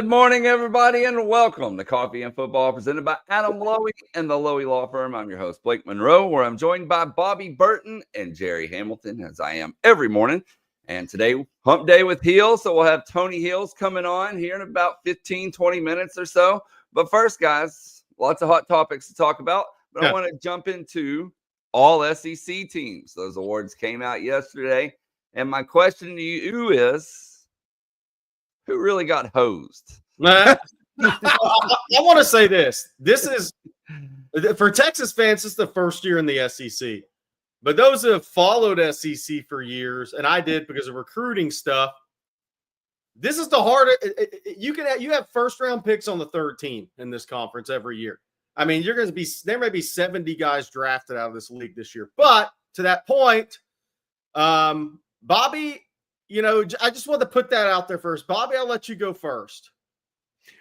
Good morning, everybody, and welcome to Coffee and Football presented by Adam Lowy and the Loy Law Firm. I'm your host, Blake Monroe, where I'm joined by Bobby Burton and Jerry Hamilton, as I am every morning. And today, Hump Day with Heels, so we'll have Tony Heels coming on here in about 15, 20 minutes or so. But first, guys, lots of hot topics to talk about, but I want to jump into all SEC teams. Those awards came out yesterday, and my question to you is, who really got hosed? I want to say this. This is, for Texas fans, this is the first year in the SEC. But those who have followed SEC for years, and I did because of recruiting stuff, this is the hardest. You have first-round picks on the third team in this conference every year. I mean, there may be 70 guys drafted out of this league this year. But to that point, Bobby, I just want to put that out there first. Bobby, I'll let you go first.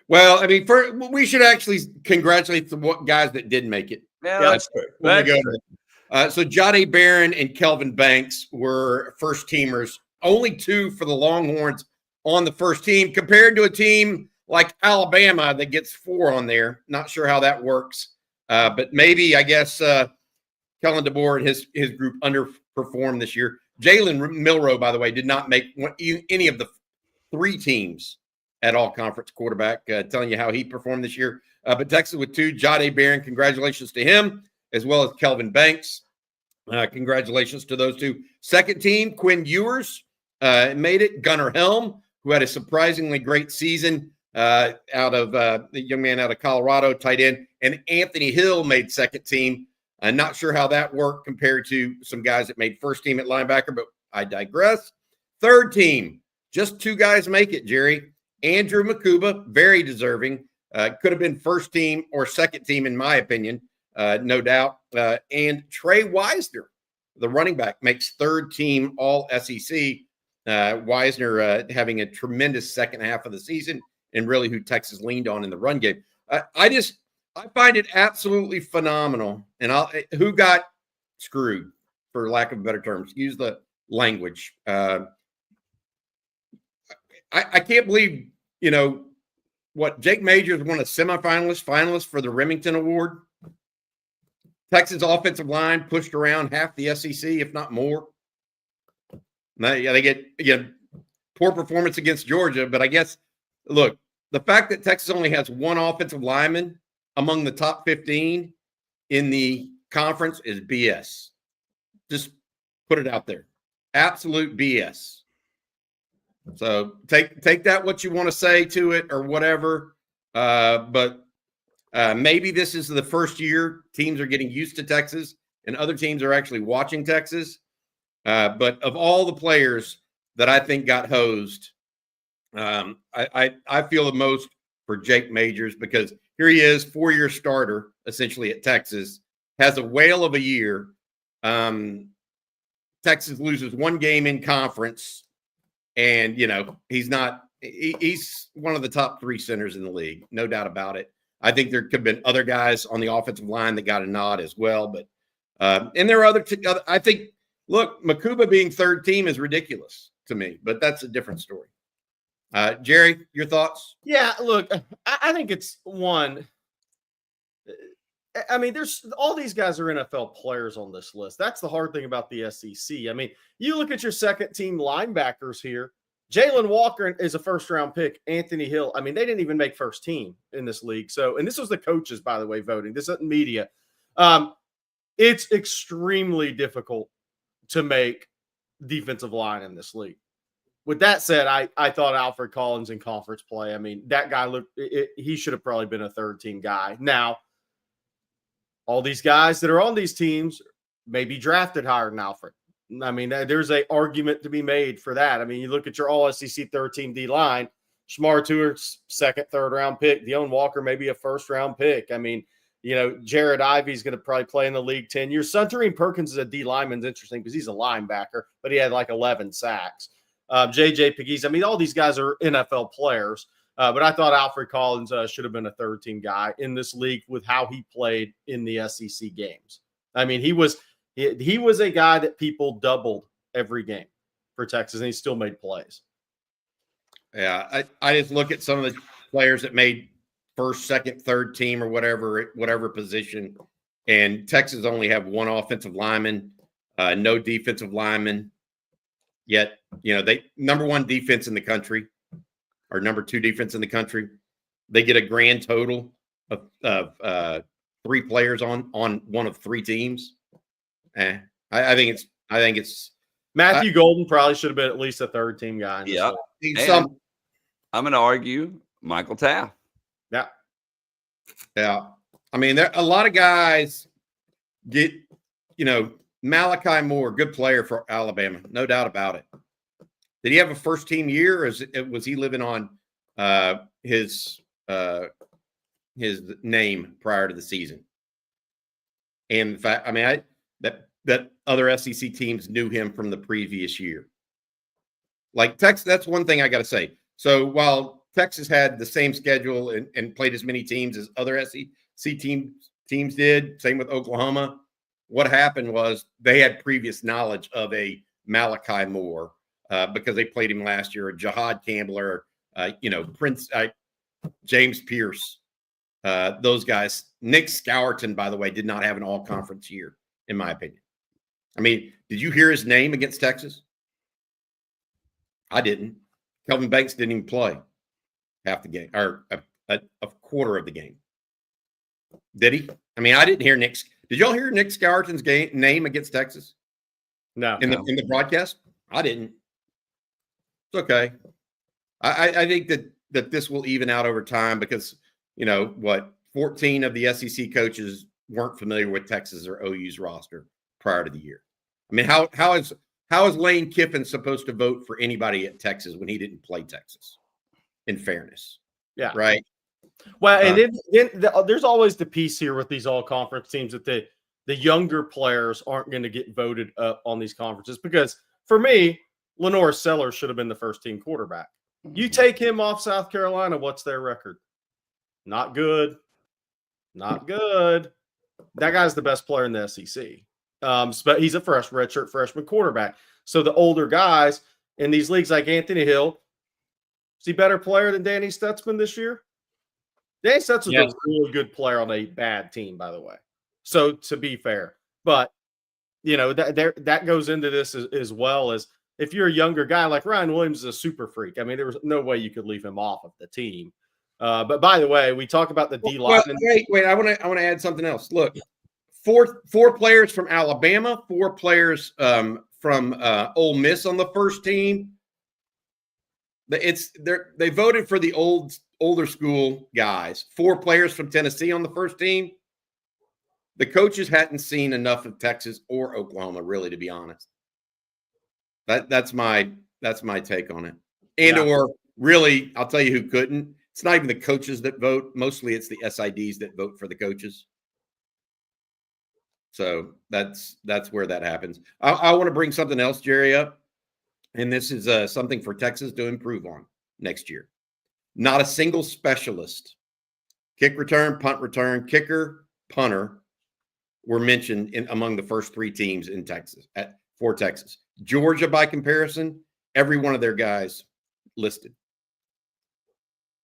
Well, I mean, we should actually congratulate the guys that did make it. Yeah, that's true. So Jahdae Barron and Kelvin Banks were first teamers. Only two for the Longhorns on the first team, compared to a team like Alabama that gets four on there. Not sure how that works, but maybe I guess Kellen DeBoer and his group underperformed this year. Jalen Milroe, by the way, did not make any of the three teams at all-conference quarterback, telling you how he performed this year. But Texas with two, Jahdae Barron, congratulations to him, as well as Kelvin Banks. Congratulations to those two. Second team, Quinn Ewers made it. Gunnar Helm, who had a surprisingly great season out of the young man out of Colorado, tight end. And Anthony Hill made second team. I'm not sure how that worked compared to some guys that made first team at linebacker, but I digress. Third team, just two guys make it, Jerry. Andrew Makuba, very deserving. Could have been first team or second team, in my opinion, no doubt. And Trey Wisner, the running back, makes third team all SEC. Wisner having a tremendous second half of the season and really who Texas leaned on in the run game. I find it absolutely phenomenal. And who got screwed, for lack of better terms? Use the language. I can't believe, Jake Majors won a finalist for the Remington Award. Texas offensive line pushed around half the SEC, if not more. They get poor performance against Georgia, but I guess, look, the fact that Texas only has one offensive lineman among the top 15 in the conference is BS. Just put it out there. Absolute BS. So take that what you want to say to it or whatever. But maybe this is the first year teams are getting used to Texas and other teams are actually watching Texas. But of all the players that I think got hosed, I feel the most for Jake Majors, because here he is, 4-year starter, essentially at Texas, has a whale of a year. Texas loses one game in conference, and, he's one of the top three centers in the league, no doubt about it. I think there could have been other guys on the offensive line that got a nod as well. But and there are other I think, look, Makuba being third team is ridiculous to me, but that's a different story. Jerry, your thoughts? Yeah, look, I think it's one. I mean, there's all these guys are NFL players on this list. That's the hard thing about the SEC. I mean, you look at your second team linebackers here. Jalen Walker is a first-round pick. Anthony Hill. I mean, they didn't even make first team in this league. So, and this was the coaches, by the way, voting. This isn't media. It's extremely difficult to make defensive line in this league. With that said, I thought Alfred Collins in conference play. I mean, that guy he should have probably been a third-team guy. Now, all these guys that are on these teams may be drafted higher than Alfred. I mean, there's an argument to be made for that. I mean, you look at your all-SEC third-team D-line, Shamar Stewart's second, third-round pick. Deone Walker maybe a first-round pick. I mean, Jared Ivey's going to probably play in the league 10 years. Suntarine Perkins is a D lineman. It's interesting because he's a linebacker, but he had like 11 sacks. JJ Pegues. I mean, all these guys are NFL players, but I thought Alfred Collins should have been a third-team guy in this league with how he played in the SEC games. I mean, he was a guy that people doubled every game for Texas, and he still made plays. Yeah, I just look at some of the players that made first, second, third team or whatever position. And Texas only have one offensive lineman, no defensive lineman. Yet, they number one defense in the country, or number two defense in the country. They get a grand total of 3 players on one of 3 teams. I think it's Matthew Golden probably should have been at least a third team guy. Yeah. I'm going to argue Michael Taft. Yeah. Yeah. I mean, a lot of guys get, Malachi Moore, good player for Alabama, no doubt about it. Did he have a first team year, or was he living on his name prior to the season? And in fact, I mean, that other SEC teams knew him from the previous year. Like Texas, that's one thing I got to say. So while Texas had the same schedule and played as many teams as other SEC teams did, same with Oklahoma, what happened was they had previous knowledge of a Malachi Moore because they played him last year, or Jahad Campbell, or Prince James Pierce. Those guys. Nick Scourton, by the way, did not have an all-conference year, in my opinion. I mean, did you hear his name against Texas? I didn't. Kelvin Banks didn't even play half the game, or a quarter of the game. Did he? I mean, I didn't hear Nick. Did y'all hear Nick Scourton's name against Texas? No. In the broadcast? I didn't. It's okay. I think that this will even out over time because, 14 of the SEC coaches weren't familiar with Texas or OU's roster prior to the year. I mean, how is Lane Kiffin supposed to vote for anybody at Texas when he didn't play Texas? In fairness. Yeah. Right. Well, and then there's always the piece here with these all-conference teams that the younger players aren't going to get voted up on these conferences because, for me, Lenore Sellers should have been the first-team quarterback. You take him off South Carolina, what's their record? Not good. Not good. That guy's the best player in the SEC. But he's a redshirt freshman quarterback. So the older guys in these leagues like Anthony Hill, is he a better player than Danny Stutzman this year? Danny Stutzman's a really good player on a bad team, by the way. So to be fair, but that goes into this as well as if you're a younger guy like Ryan Williams is a super freak. I mean, there was no way you could leave him off of the team. But by the way, we talk about the D line. Wait! I want to add something else. Look, four players from Alabama, 4 players from Ole Miss on the first team. They voted for the older school guys. 4 players from Tennessee on the first team. The coaches hadn't seen enough of Texas or Oklahoma, really, to be honest. That's my take on it. Or really, I'll tell you who couldn't. It's not even the coaches that vote. Mostly it's the SIDs that vote for the coaches. So that's where that happens. I want to bring something else, Jerry, up. And this is something for Texas to improve on next year. Not a single specialist, kick return, punt return, kicker, punter, were mentioned among the first 3 teams in Texas for Texas. Georgia, by comparison, every one of their guys listed.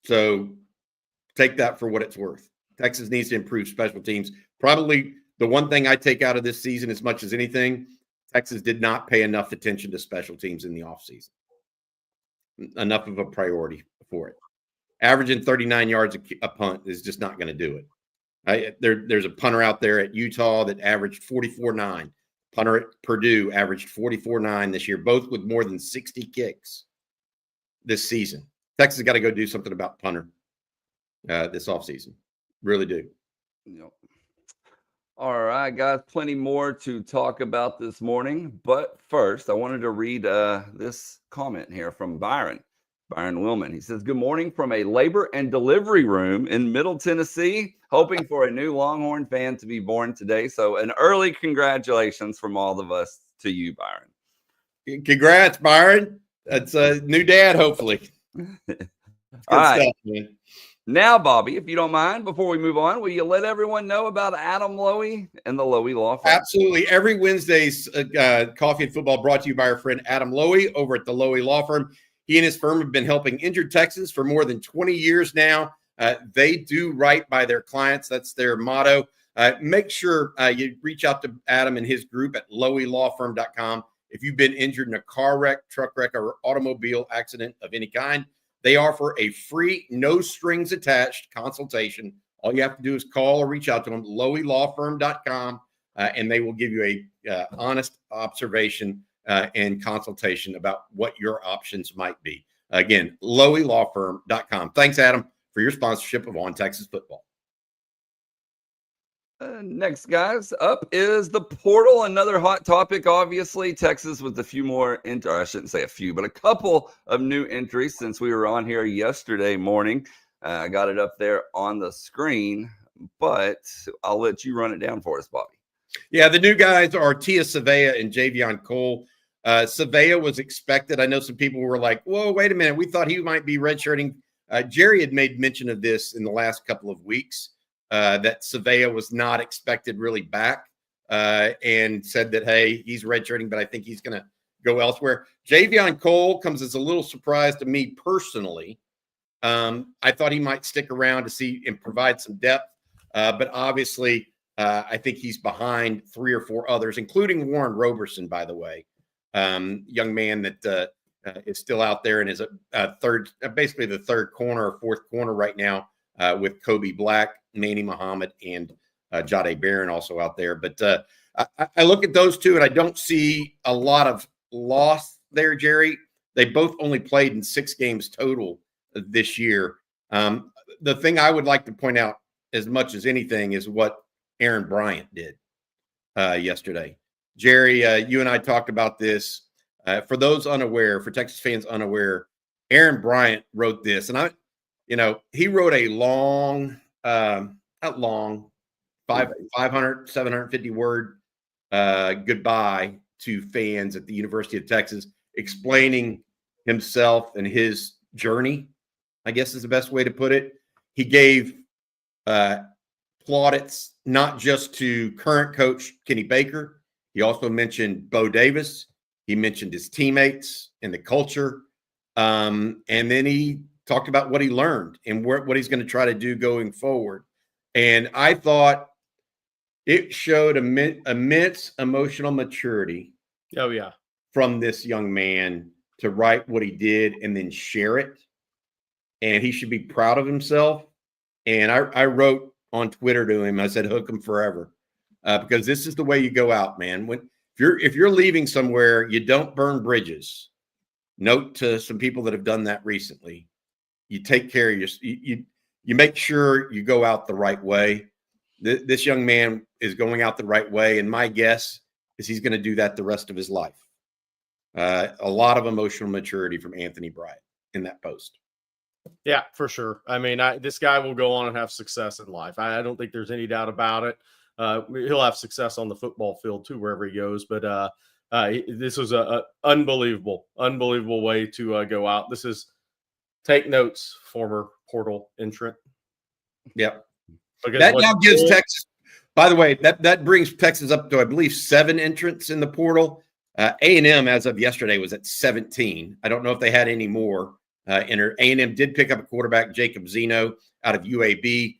So take that for what it's worth. Texas needs to improve special teams. Probably the one thing I take out of this season as much as anything, Texas did not pay enough attention to special teams in the offseason. Enough of a priority for it. Averaging 39 yards a punt is just not going to do it. There's a punter out there at Utah that averaged 44.9. Punter at Purdue averaged 44.9 this year, both with more than 60 kicks this season. Texas has got to go do something about punter this offseason. Really do. Yep. All right, guys, plenty more to talk about this morning. But first, I wanted to read this comment here from Byron Willman. He says, good morning from a labor and delivery room in Middle Tennessee, hoping for a new Longhorn fan to be born today. So an early congratulations from all of us to you, Byron. Congrats, Byron. That's a new dad, hopefully. All right. Stuff, man. Now, Bobby, if you don't mind, before we move on, will you let everyone know about Adam Loy and the Loy Law Firm? Absolutely. Every Wednesday's Coffee and Football brought to you by our friend Adam Loy over at the Loy Law Firm. He and his firm have been helping injured Texans for more than 20 years now. They do right by their clients. That's their motto. Make sure you reach out to Adam and his group at loylawfirm.com. If you've been injured in a car wreck, truck wreck, or automobile accident of any kind, they offer a free, no strings attached consultation. All you have to do is call or reach out to them, loylawfirm.com, and they will give you a honest observation and consultation about what your options might be. Again, loylawfirm.com. Thanks, Adam, for your sponsorship of On Texas Football. Next, guys, up is the portal. Another hot topic, obviously. Texas with a few more, I shouldn't say a few, but a couple of new entries since we were on here yesterday morning. I got it up there on the screen, but I'll let you run it down for us, Bobby. Yeah, the new guys are Tia Savea and Javion Cole. Savea was expected. I know some people were like, whoa, wait a minute. We thought he might be redshirting. Jerry had made mention of this in the last couple of weeks. That Savea was not expected really back and said that, hey, he's redshirting, but I think he's going to go elsewhere. Javion Cole comes as a little surprise to me personally. I thought he might stick around to see and provide some depth, but obviously I think he's behind 3 or 4 others, including Warren Roberson, by the way, young man that is still out there and is a third, basically the third corner or fourth corner right now with Kobe Black, Manny Muhammad, and Jahdae Barron also out there. But I look at those two, and I don't see a lot of loss there, Jerry. They both only played in 6 games total this year. The thing I would like to point out as much as anything is what Aaron Bryant did yesterday. Jerry, you and I talked about this. For those unaware, for Texas fans unaware, Aaron Bryant wrote this, and he wrote a long, not long, 500, 750 word goodbye to fans at the University of Texas, explaining himself and his journey, I guess is the best way to put it. He gave plaudits not just to current coach Kenny Baker. He also mentioned Bo Davis. He mentioned his teammates and the culture. And then he talked about what he learned and what he's going to try to do going forward. And I thought it showed immense emotional maturity. Oh, yeah. From this young man to write what he did and then share it. And he should be proud of himself. And I wrote on Twitter to him, I said, hook him forever. Because this is the way you go out, man. If you're leaving somewhere, you don't burn bridges. Note to some people that have done that recently. You take care of you make sure you go out the right way. This young man is going out the right way, and my guess is he's going to do that the rest of his life. A lot of emotional maturity from Anthony Bryant in that post. Yeah, for sure. I mean, this guy will go on and have success in life. I don't think there's any doubt about it. He'll have success on the football field too, wherever he goes. But this was a unbelievable way to go out. This is, take notes, former portal entrant. Yep. That now gives Texas, by the way, that brings Texas up to, I believe, 7 entrants in the portal. A&M, as of yesterday, was at 17. I don't know if they had any more. A&M did pick up a quarterback, Jacob Zeno, out of UAB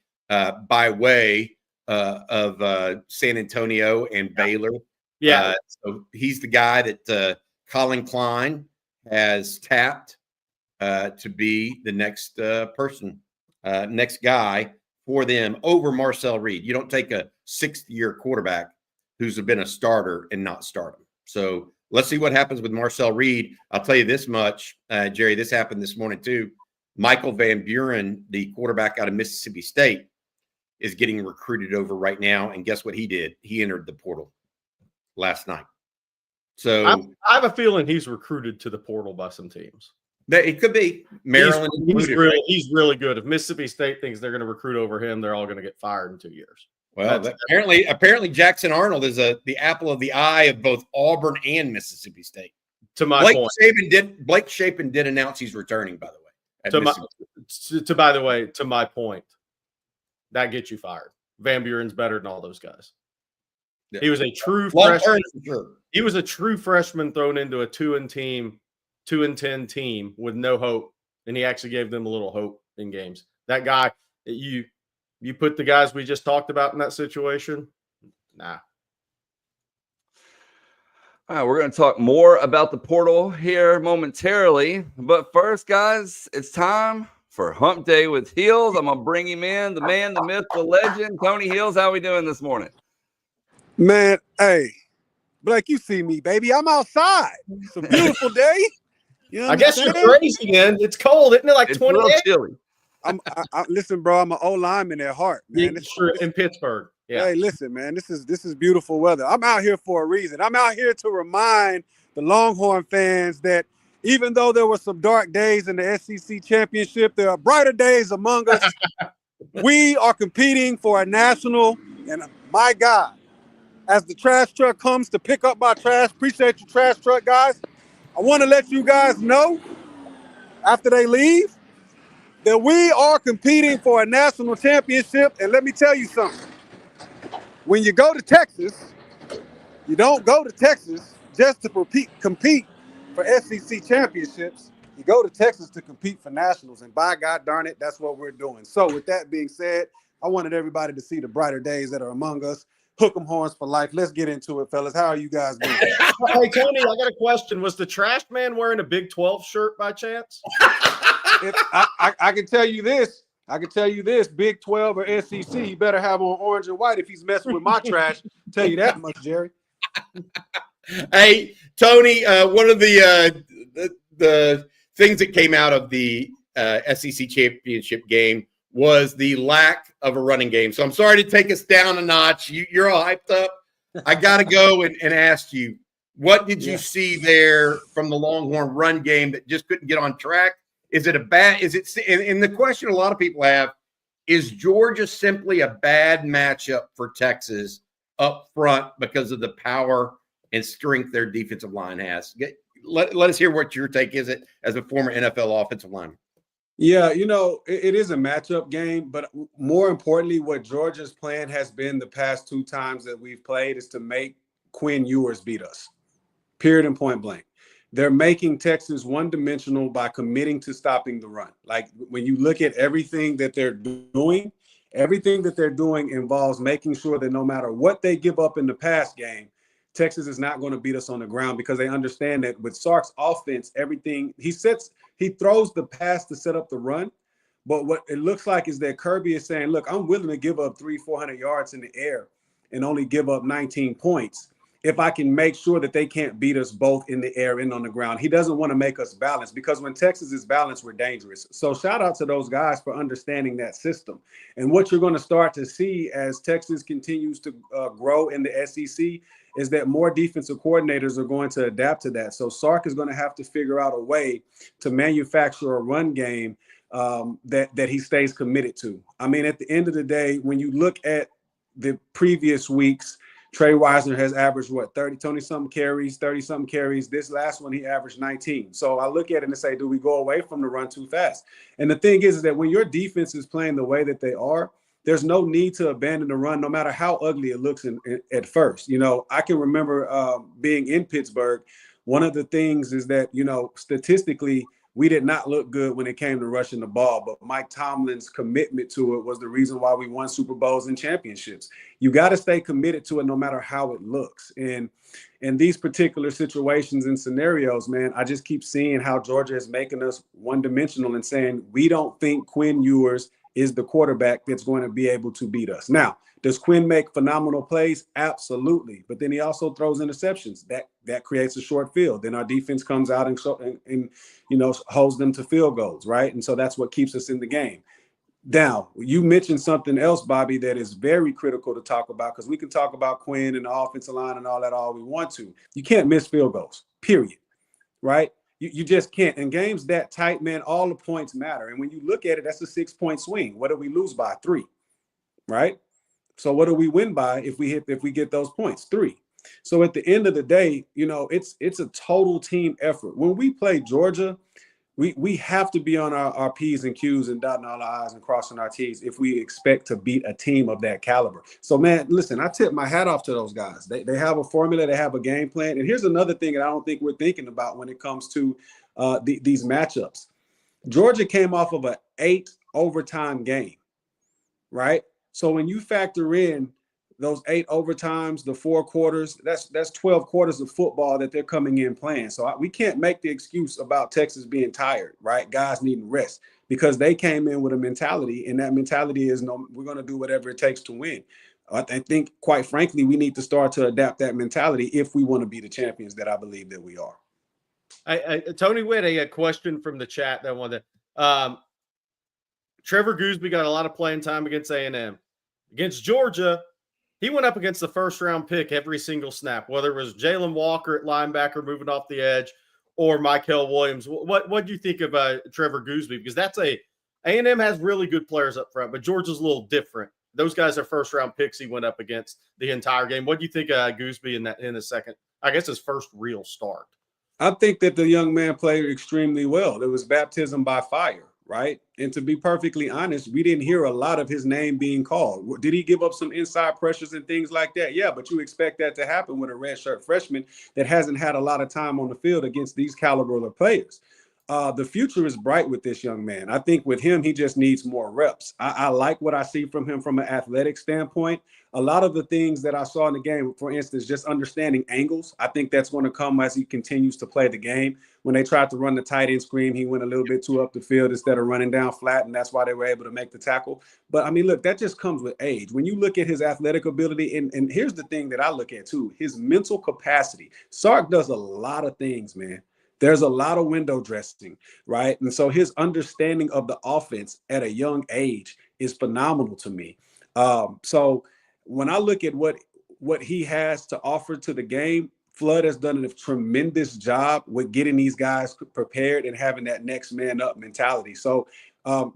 by way of San Antonio and Baylor. Yeah. So he's the guy that Colin Klein has tapped to be the next next guy for them over Marcel Reed. You don't take a 6th-year quarterback who's been a starter and not start him. So let's see what happens with Marcel Reed. I'll tell you this much, Jerry, this happened this morning too. Michael Van Buren, the quarterback out of Mississippi State, is getting recruited over right now. And guess what he did? He entered the portal last night. So I have a feeling he's recruited to the portal by some teams. It could be Maryland. He's really good. If Mississippi State thinks they're going to recruit over him, they're all going to get fired in 2 years. Well, apparently Jackson Arnold is the apple of the eye of both Auburn and Mississippi State. To my point, Blake Shapen did announce he's returning. By the way, to my point, that gets you fired. Van Buren's better than all those guys. Yeah. He was a true freshman. Sure. He was a true freshman thrown into a two-man 2-10 team with no hope, and he actually gave them a little hope in games. That guy, you put the guys we just talked about in that situation, nah. All right, we're going to talk more about the portal here momentarily. But first, guys, it's time for Hump Day with Heels. I'm going to bring him in, the man, the myth, the legend. Tony Heels, how we doing this morning? Man, hey, Blake, you see me, baby. I'm outside. It's a beautiful day. You I guess you're crazy again. It's cold, isn't it? Like It's 20 a little chilly. Listen, bro, I'm an old lineman at heart, man. in Pittsburgh. Yeah. Hey, listen, man, this is beautiful weather. I'm out here for a reason. I'm out here to remind the Longhorn fans that even though there were some dark days in the SEC championship, there are brighter days among us. We are competing for a national, and my God, as the trash truck comes to pick up my trash, appreciate you, trash truck guys. I want to let you guys know after they leave that we are competing for a national championship. And let me tell you something. When you go to Texas, you don't go to Texas just to compete for SEC championships. You go to Texas to compete for nationals. And by God darn it, that's what we're doing. So with that being said, I wanted everybody to see the brighter days that are among us. Hook 'em horns for life. Let's get into it, fellas. How are you guys doing? Hey, Tony, I got a question. Was the trash man wearing a Big 12 shirt by chance? I can tell you this. Big 12 or SEC, he better have on orange and white if he's messing with my trash. Tell you that much, Jerry. Hey, Tony, one of the things that came out of the SEC championship game was the lack of a running game. So I'm sorry to take us down a notch. You're all hyped up. I got to go and ask you, what did you see there from the Longhorn run game that just couldn't get on track? Is it and the question a lot of people have, is Georgia simply a bad matchup for Texas up front because of the power and strength their defensive line has? Let us hear what your take is as a former NFL offensive lineman. Yeah, it is a matchup game, but more importantly, what Georgia's plan has been the past 2 times that we've played is to make Quinn Ewers beat us, period and point blank. They're making Texas one-dimensional by committing to stopping the run. Like when you look at everything that they're doing involves making sure that no matter what they give up in the pass game, Texas is not going to beat us on the ground because they understand that with Sark's offense, everything he throws the pass to set up the run. But what it looks like is that Kirby is saying, look, I'm willing to give up 300-400 yards in the air and only give up 19 points if I can make sure that they can't beat us both in the air and on the ground. He doesn't want to make us balanced because when Texas is balanced, we're dangerous. So shout out to those guys for understanding that system. And what you're going to start to see as Texas continues to grow in the SEC is that more defensive coordinators are going to adapt to that. So Sark is going to have to figure out a way to manufacture a run game that he stays committed to. I mean, at the end of the day, when you look at the previous weeks, Trey Wisner has averaged 30-something carries. This last one, he averaged 19. So I look at it and say, do we go away from the run too fast? And the thing is that when your defense is playing the way that they are, there's no need to abandon the run, no matter how ugly it looks at first. I can remember being in Pittsburgh. One of the things is that, statistically, we did not look good when it came to rushing the ball, but Mike Tomlin's commitment to it was the reason why we won Super Bowls and championships. You got to stay committed to it no matter how it looks. And in these particular situations and scenarios, man, I just keep seeing how Georgia is making us one-dimensional and saying we don't think Quinn Ewers is the quarterback that's going to be able to beat us. Now, does Quinn make phenomenal plays? Absolutely. But then he also throws interceptions. That creates a short field. Then our defense comes out and holds them to field goals, right? And so that's what keeps us in the game. Now, you mentioned something else, Bobby, that is very critical to talk about because we can talk about Quinn and the offensive line and all that all we want to. You can't miss field goals, period, right? You just can't. In games that tight, man, all the points matter. And when you look at it, that's a 6-point swing. What do we lose by? 3, right? So what do we win by if we get those points? 3. So at the end of the day, it's a total team effort. When we play Georgia, we have to be on our P's and Q's and dotting all our I's and crossing our T's if we expect to beat a team of that caliber. So, man, listen, I tip my hat off to those guys. They have a formula. They have a game plan. And here's another thing that I don't think we're thinking about when it comes to these matchups. Georgia came off of an 8 overtime game, right? So when you factor in those 8 overtimes, the 4 quarters, that's 12 quarters of football that they're coming in playing. So we can't make the excuse about Texas being tired, right? Guys needing rest, because they came in with a mentality, and that mentality is, no, we're going to do whatever it takes to win. I think, quite frankly, we need to start to adapt that mentality if we want to be the champions that I believe that we are. Tony Witt, a question from the chat that I wanted to, Trevor Goosby got a lot of playing time against A&M. Against Georgia, he went up against the first-round pick every single snap, whether it was Jalen Walker at linebacker moving off the edge or Michael Williams. What do you think of Trevor Goosby? Because that's A&M has really good players up front, but Georgia's a little different. Those guys are first-round picks he went up against the entire game. What do you think of Goosby in the second, I guess his first real start? I think that the young man played extremely well. It was baptism by fire, right? And to be perfectly honest, we didn't hear a lot of his name being called. Did he give up some inside pressures and things like that? Yeah, but you expect that to happen with a redshirt freshman that hasn't had a lot of time on the field against these caliber of players. The future is bright with this young man. I think with him, he just needs more reps. I like what I see from him from an athletic standpoint. A lot of the things that I saw in the game, for instance, just understanding angles, I think that's going to come as he continues to play the game. When they tried to run the tight end screen, he went a little bit too up the field instead of running down flat, and that's why they were able to make the tackle. But, I mean, look, that just comes with age. When you look at his athletic ability, and here's the thing that I look at, too, his mental capacity. Sark does a lot of things, man. There's a lot of window dressing, right? And so his understanding of the offense at a young age is phenomenal to me. So when I look at what he has to offer to the game, Flood has done a tremendous job with getting these guys prepared and having that next man up mentality. So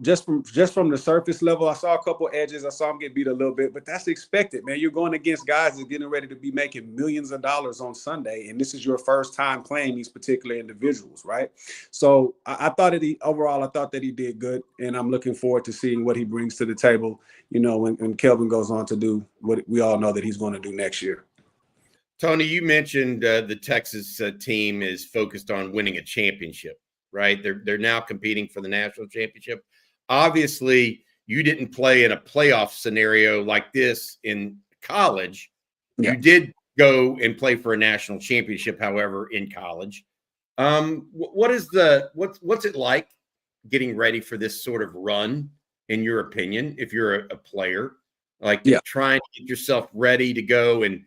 just from the surface level, I saw a couple edges. I saw him get beat a little bit, but that's expected, man. You're going against guys that are getting ready to be making millions of dollars on Sunday, and this is your first time playing these particular individuals, right? So I thought that he did good, and I'm looking forward to seeing what he brings to the table, you know, when Kelvin goes on to do what we all know that he's going to do next year. Tony, you mentioned the Texas team is focused on winning a championship, right? They're now competing for the national championship. Obviously, you didn't play in a playoff scenario like this in college. Yeah. You did go and play for a national championship, however, in college. What's it like getting ready for this sort of run, in your opinion, if you're a player? Like trying to get yourself ready to go and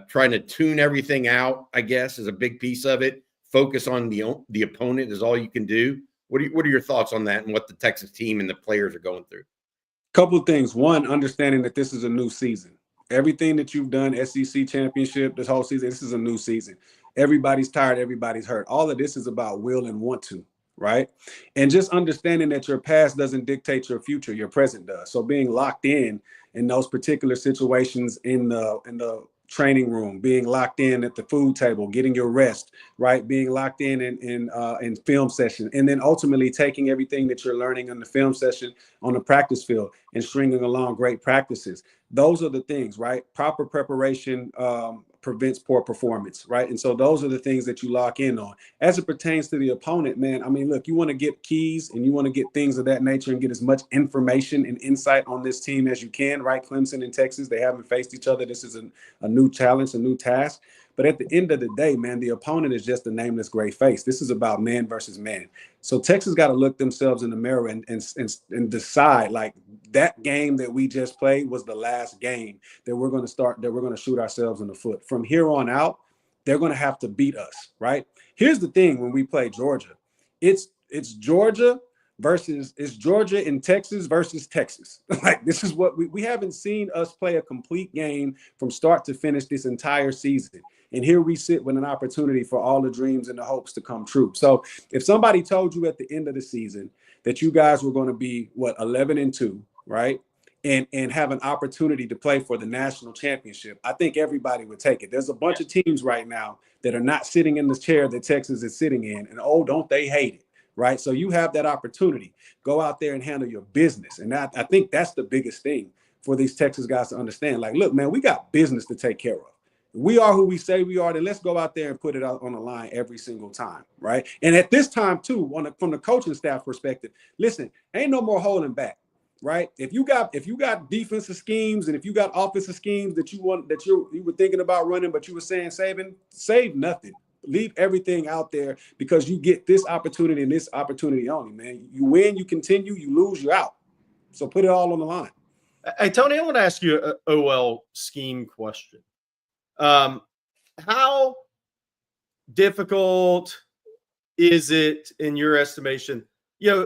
trying to tune everything out, I guess, is a big piece of it. Focus on the opponent is all you can do. What are your thoughts on that and what the Texas team and the players are going through? Couple of things. One, understanding that this is a new season. Everything that you've done, SEC championship, this whole season, this is a new season. Everybody's tired. Everybody's hurt. All of this is about will and want to, right? And just understanding that your past doesn't dictate your future, your present does. So being locked in those particular situations in the training room, being locked in at the food table, getting your rest, right? Being locked in film session, and then ultimately taking everything that you're learning in the film session on the practice field and stringing along great practices. Those are the things, right? Proper preparation prevents poor performance, right? And so those are the things that you lock in on. As it pertains to the opponent, man, I mean, look, you want to get keys and you want to get things of that nature and get as much information and insight on this team as you can, right? Clemson and Texas, they haven't faced each other. This is a new challenge, a new task. But at the end of the day, man, the opponent is just a nameless gray face. This is about man versus man. So Texas got to look themselves in the mirror and decide, like, that game that we just played was the last game that we're going to shoot ourselves in the foot. From here on out, they're going to have to beat us, right? Here's the thing: when we play Georgia, it's Georgia and Texas versus Texas. Like, this is what we haven't seen us play a complete game from start to finish this entire season. And here we sit with an opportunity for all the dreams and the hopes to come true. So if somebody told you at the end of the season that you guys were going to be 11-2, right? And have an opportunity to play for the national championship, I think everybody would take it. There's a bunch of teams right now that are not sitting in the chair that Texas is sitting in, and don't they hate it, right? So you have that opportunity. Go out there and handle your business. And I think that's the biggest thing for these Texas guys to understand. Like, look, man, we got business to take care of. We are who we say we are. Then let's go out there and put it out on the line every single time, right? And at this time too, from the coaching staff perspective, listen, ain't no more holding back, right? If you got defensive schemes and if you got offensive schemes that you were thinking about running, but you were saying save nothing. Leave everything out there because you get this opportunity and this opportunity only, man. You win, you continue, you lose, you're out. So put it all on the line. Hey, Tony, I want to ask you an OL scheme question. How difficult is it in your estimation?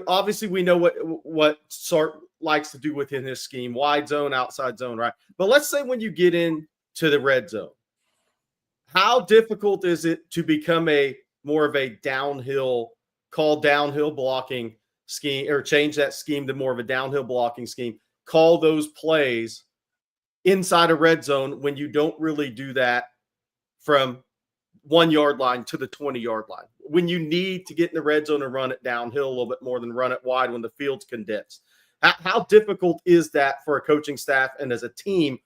Obviously we know what Sark likes to do within his scheme, wide zone, outside zone, right? But let's say when you get into the red zone, how difficult is it to become more of a downhill blocking scheme, or change that scheme to more of a downhill blocking scheme, call those plays inside a red zone when you don't really do that from 1 yard line to the 20-yard line, when you need to get in the red zone and run it downhill a little bit more than run it wide when the field's condensed? How difficult is that for a coaching staff and as a team,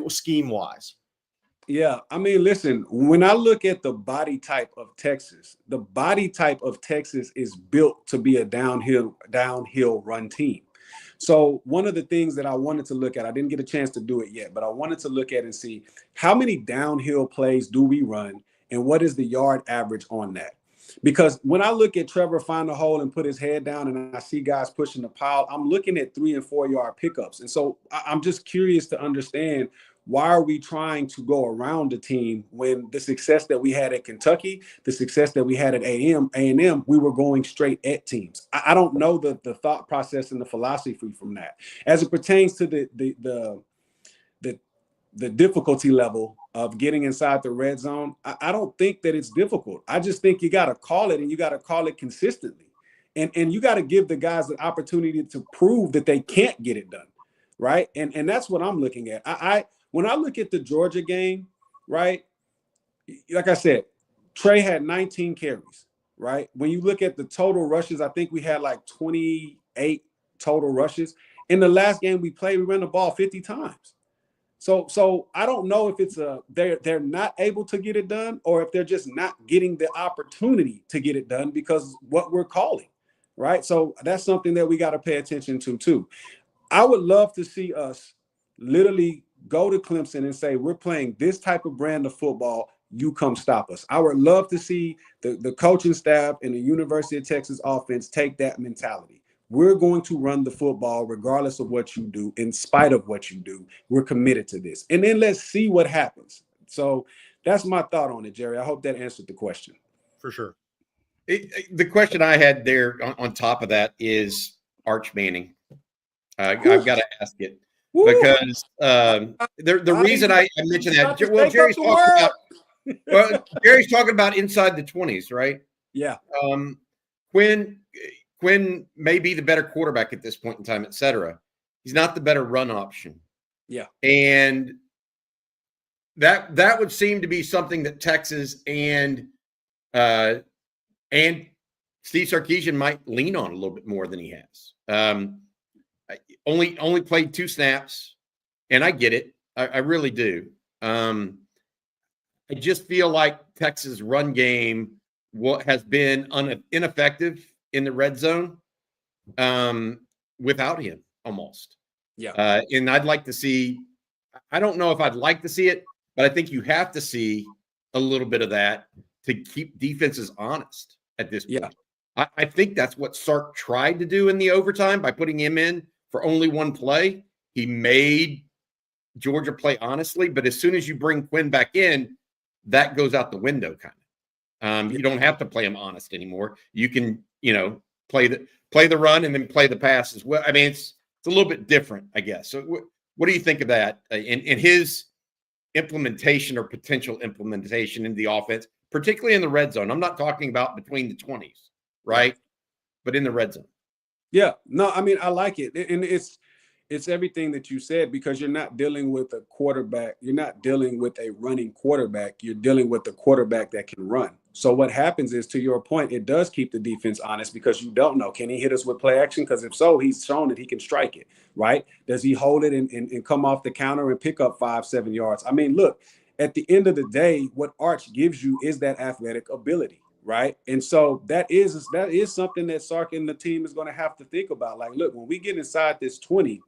scheme-wise? Yeah, I mean, listen, when I look at the body type of Texas is built to be a downhill run team. So one of the things that I wanted to look at, I didn't get a chance to do it yet, but I wanted to look at and see how many downhill plays do we run and what is the yard average on that? Because when I look at Trevor find a hole and put his head down and I see guys pushing the pile, I'm looking at 3 and 4 yard pickups. And so I'm just curious to understand, why are we trying to go around the team when the success that we had at Kentucky, the success that we had at A&M, we were going straight at teams? I don't know the thought process and the philosophy from that. As it pertains to the difficulty level of getting inside the red zone, I don't think that it's difficult. I just think you got to call it, and you got to call it consistently. And you got to give the guys the opportunity to prove that they can't get it done, right? And that's what I'm looking at. When I look at the Georgia game, right, like I said, Trey had 19 carries, right? When you look at the total rushes, I think we had like 28 total rushes. In the last game we played, we ran the ball 50 times. So I don't know if it's they're not able to get it done, or if they're just not getting the opportunity to get it done because what we're calling, right? So that's something that we got to pay attention to too. I would love to see us literally go to Clemson and say, we're playing this type of brand of football, you come stop us. I would love to see the coaching staff and the University of Texas offense take that mentality. We're going to run the football regardless of what you do, in spite of what you do. We're committed to this. And then let's see what happens. So that's my thought on it, Jerry. I hope that answered the question. For sure. The question I had there on top of that is Arch Manning. I've got to ask it. Because the reason I mentioned that, well, Jerry's talking about inside the 20s, right? Yeah. Quinn may be the better quarterback at this point in time, et cetera. He's not the better run option. Yeah. And that would seem to be something that Texas and Steve Sarkisian might lean on a little bit more than he has. Only played 2 snaps, and I get it. I really do. I just feel like Texas' run game has been ineffective in the red zone without him almost. Yeah. And I'd like to see – I don't know if I'd like to see it, but I think you have to see a little bit of that to keep defenses honest at this point. Yeah. I think that's what Sark tried to do in the overtime by putting him in for only 1 play. He made Georgia play honestly, but as soon as you bring Quinn back in, that goes out the window kind of. You don't have to play him honest anymore. You can, play the run and then play the pass as well. I mean, it's a little bit different, I guess. So what do you think of that in his implementation or potential implementation in the offense, particularly in the red zone? I'm not talking about between the 20s, right? But in the red zone. Yeah, no, I mean, I like it. And it's everything that you said, because you're not dealing with a quarterback. You're not dealing with a running quarterback. You're dealing with a quarterback that can run. So what happens is, to your point, it does keep the defense honest, because you don't know, can he hit us with play action? Because if so, he's shown that he can strike it, right? Does he hold it and come off the counter and pick up 5-7 yards? I mean, look, at the end of the day, what Arch gives you is that athletic ability, right? And so that is something that Sark and the team is going to have to think about. Like, look, when we get inside this 20,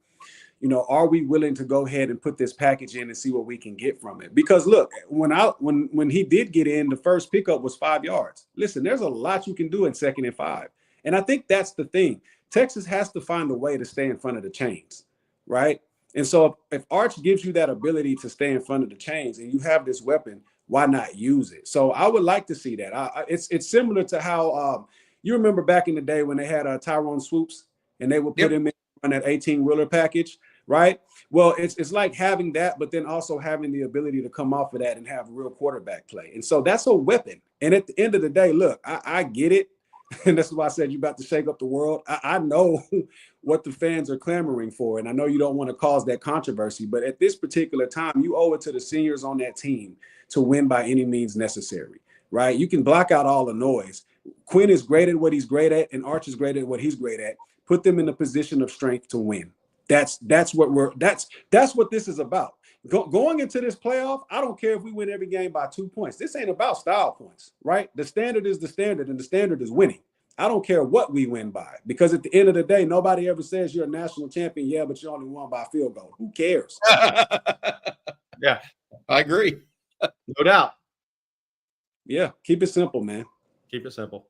are we willing to go ahead and put this package in and see what we can get from it? Because look, when he did get in, the first pickup was 5 yards. Listen, there's a lot you can do in 2nd and 5. And I think that's the thing. Texas has to find a way to stay in front of the chains, right? And so if Arch gives you that ability to stay in front of the chains and you have this weapon, why not use it? So I would like to see that. It's similar to how you remember back in the day when they had Tyrone Swoops and they would put him in on that 18-wheeler package, right? Well, it's like having that, but then also having the ability to come off of that and have real quarterback play. And so that's a weapon. And at the end of the day, look, I get it. And that's why I said you're about to shake up the world. I know what the fans are clamoring for, and I know you don't want to cause that controversy, but at this particular time, you owe it to the seniors on that team to win by any means necessary, right? You can block out all the noise. Quinn is great at what he's great at, and Arch is great at what he's great at. Put them in a position of strength to win. That's what this is about. Going into this playoff, I don't care if we win every game by 2 points. This ain't about style points, right? The standard is the standard, and the standard is winning. I don't care what we win by, because at the end of the day, nobody ever says you're a national champion. Yeah, but you only won by a field goal. Who cares? Yeah, I agree. No doubt. Yeah, keep it simple, man. Keep it simple.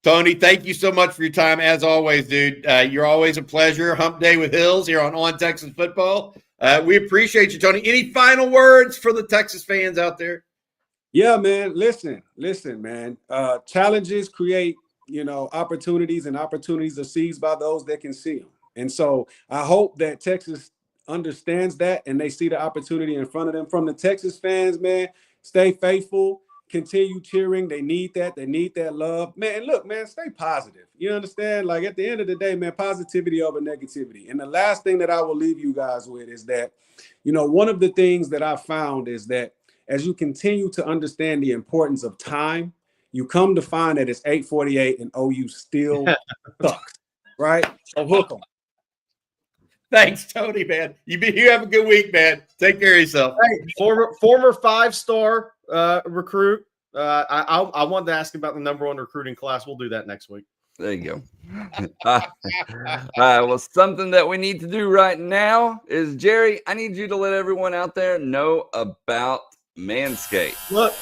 Tony, thank you so much for your time. As always, dude, you're always a pleasure. Hump Day with Hills here on Texas Football. We appreciate you, Tony. Any final words for the Texas fans out there? Yeah, man. Listen, man. Challenges create, opportunities, and opportunities are seized by those that can see them. And so I hope that Texas understands that and they see the opportunity in front of them. From the Texas fans, man, stay faithful. Continue cheering. They need that. They need that love. Man, look, man, stay positive. You understand? Like, at the end of the day, man, positivity over negativity. And the last thing that I will leave you guys with is that, one of the things that I found is that as you continue to understand the importance of time, you come to find that it's 8:48 and OU still sucks, right? So hook them. Thanks, Tony, man. You have a good week, man. Take care of yourself. Hey, former 5-star recruit. I wanted to ask about the #1 recruiting class. We'll do that next week. There you go. All right. Well, something that we need to do right now is, Jerry, I need you to let everyone out there know about Manscaped. Look,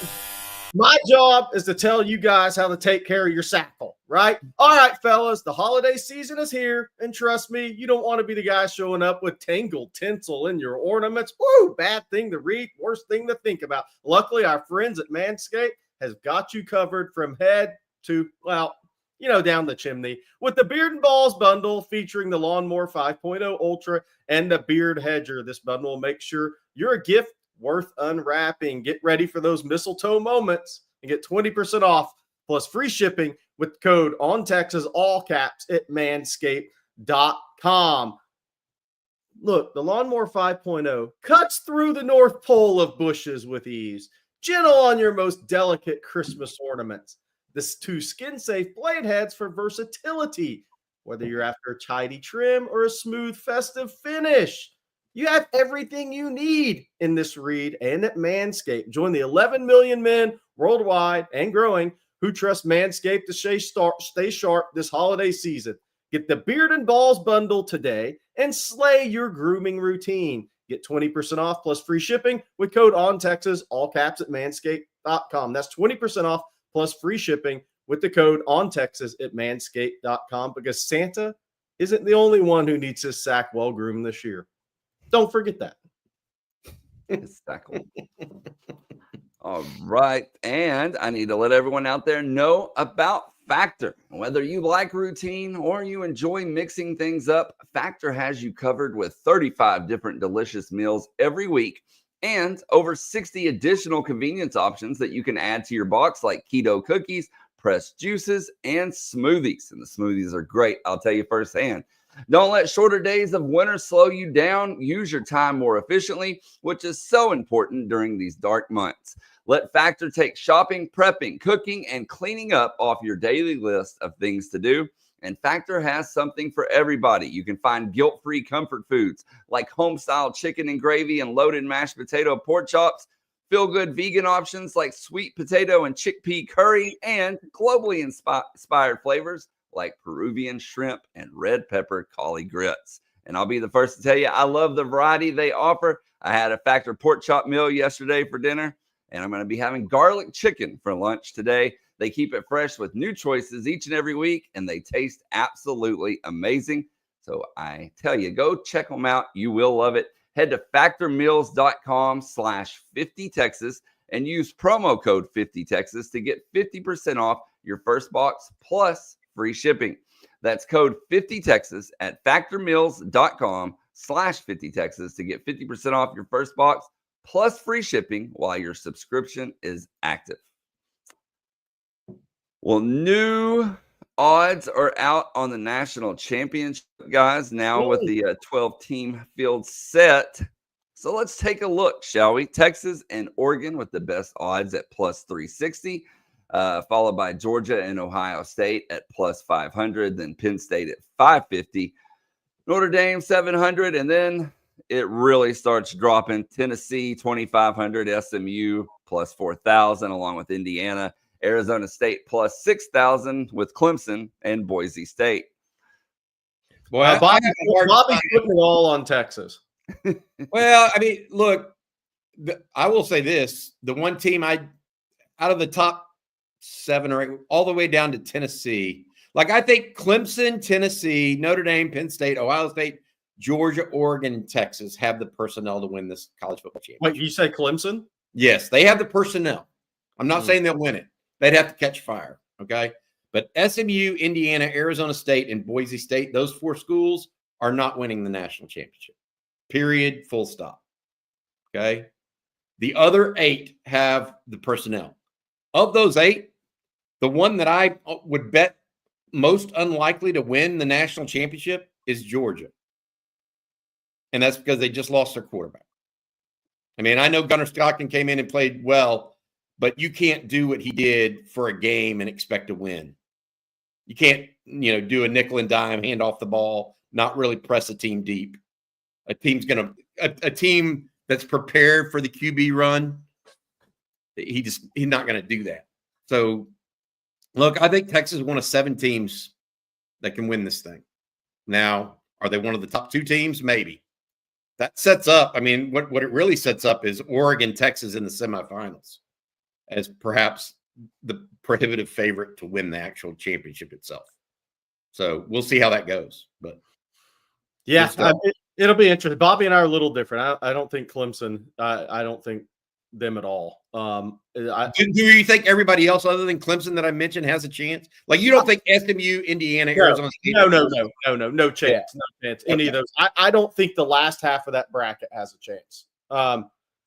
my job is to tell you guys how to take care of your sackle, right? All right, fellas, the holiday season is here, and trust me, you don't want to be the guy showing up with tangled tinsel in your ornaments. Woo, bad thing to read, worst thing to think about. Luckily, our friends at Manscaped has got you covered from head to, down the chimney with the Beard and Balls bundle featuring the Lawnmower 5.0 Ultra and the Beard Hedger. This bundle will make sure you're a gift worth unwrapping. Get ready for those mistletoe moments and get 20% off plus free shipping with code ONTexas, all caps, at manscaped.com. Look, the Lawnmower 5.0 cuts through the North Pole of bushes with ease. Gentle on your most delicate Christmas ornaments. This 2 skin-safe blade heads for versatility, whether you're after a tidy trim or a smooth festive finish. You have everything you need in this read and at Manscaped. Join the 11 million men worldwide and growing who trust Manscaped to stay sharp this holiday season. Get the Beard and Balls bundle today and slay your grooming routine. Get 20% off plus free shipping with code ONTexas, all caps, at manscaped.com. That's 20% off plus free shipping with the code ONTexas at manscaped.com, because Santa isn't the only one who needs his sack well groomed this year. Don't forget that. Exactly. All right. And I need to let everyone out there know about Factor. Whether you like routine or you enjoy mixing things up, Factor has you covered with 35 different delicious meals every week and over 60 additional convenience options that you can add to your box, like keto cookies, pressed juices, and smoothies. And the smoothies are great, I'll tell you firsthand. Don't let shorter days of winter slow you down. Use your time more efficiently, which is so important during these dark months. Let Factor take shopping, prepping, cooking, and cleaning up off your daily list of things to do. And Factor has something for everybody. You can find guilt-free comfort foods like home-style chicken and gravy and loaded mashed potato pork chops, feel-good vegan options like sweet potato and chickpea curry, and globally inspired flavors like Peruvian shrimp and red pepper cauli grits. And I'll be the first to tell you, I love the variety they offer. I had a Factor pork chop meal yesterday for dinner, and I'm going to be having garlic chicken for lunch today. They keep it fresh with new choices each and every week, and they taste absolutely amazing. So I tell you, go check them out. You will love it. Head to factormeals.com/50Texas and use promo code 50Texas to get 50% off your first box plus free shipping. That's code 50Texas at factormeals.com/50Texas to get 50% off your first box plus free shipping while your subscription is active. Well, new odds are out on the national championship, guys, now with the 12-team field set. So let's take a look, shall we? Texas and Oregon with the best odds at plus 360, followed by Georgia and Ohio State at plus 500, then Penn State at 550, Notre Dame 700, and then it really starts dropping. Tennessee 2,500, SMU plus 4,000, along with Indiana, Arizona State plus 6,000 with Clemson and Boise State. Well, Bobby's putting it all on Texas. Well, I mean, look, I will say this. The one team out of the top 7 or 8, all the way down to Tennessee, like I think Clemson, Tennessee, Notre Dame, Penn State, Ohio State, Georgia, Oregon, and Texas have the personnel to win this college football championship. Wait, you say Clemson? Yes, they have the personnel. I'm not saying they'll win it. They'd have to catch fire, okay? But SMU, Indiana, Arizona State, and Boise State, those 4 schools are not winning the national championship. Period, full stop, okay? The other 8 have the personnel. Of those 8, the one that I would bet most unlikely to win the national championship is Georgia. And that's because they just lost their quarterback. I mean, I know Gunnar Stockton came in and played well, but you can't do what he did for a game and expect to win. You can't, do a nickel and dime, hand off the ball, not really press a team deep. A team that's prepared for the QB run, he's not going to do that. So, look, I think Texas is one of 7 teams that can win this thing. Now, are they one of the top 2 teams? Maybe. That sets up, I mean, what it really sets up is Oregon, Texas in the semifinals as perhaps the prohibitive favorite to win the actual championship itself. So we'll see how that goes. But yeah, it'll be interesting. Bobby and I are a little different. I don't think Clemson. I don't think them at all. Do you think everybody else other than Clemson that I mentioned has a chance? Like you don't think SMU, Indiana, Arizona State? No chance. Yeah. No chance. Any of those. I don't think the last half of that bracket has a chance.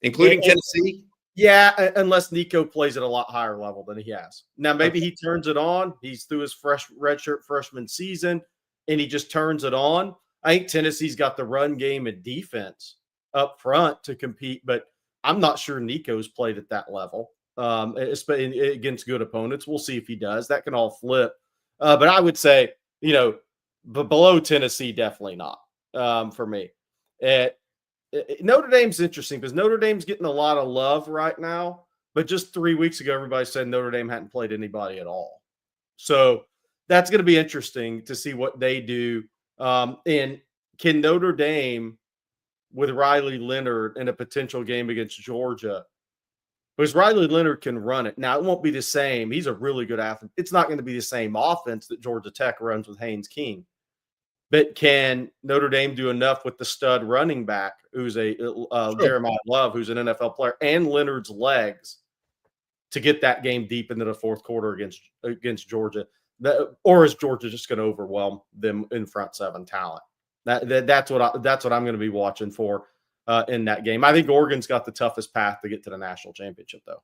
Including Tennessee? Yeah, unless Nico plays at a lot higher level than he has. Now, maybe he turns it on. He's through his redshirt freshman season, and he just turns it on. I think Tennessee's got the run game and defense up front to compete, but I'm not sure Nico's played at that level, especially against good opponents. We'll see if he does. That can all flip. But I would say, below Tennessee, definitely not for me. Notre Dame's interesting because Notre Dame's getting a lot of love right now, but just 3 weeks ago, everybody said Notre Dame hadn't played anybody at all. So that's going to be interesting to see what they do. And can Notre Dame, with Riley Leonard in a potential game against Georgia, because Riley Leonard can run it. Now, it won't be the same. He's a really good athlete. It's not going to be the same offense that Georgia Tech runs with Haynes King. But can Notre Dame do enough with the stud running back, who's Jeremiah Love, who's an NFL player, and Leonard's legs to get that game deep into the fourth quarter against Georgia? Or is Georgia just going to overwhelm them in front 7 talent? That's what I'm going to be watching for in that game. I think Oregon's got the toughest path to get to the national championship, though.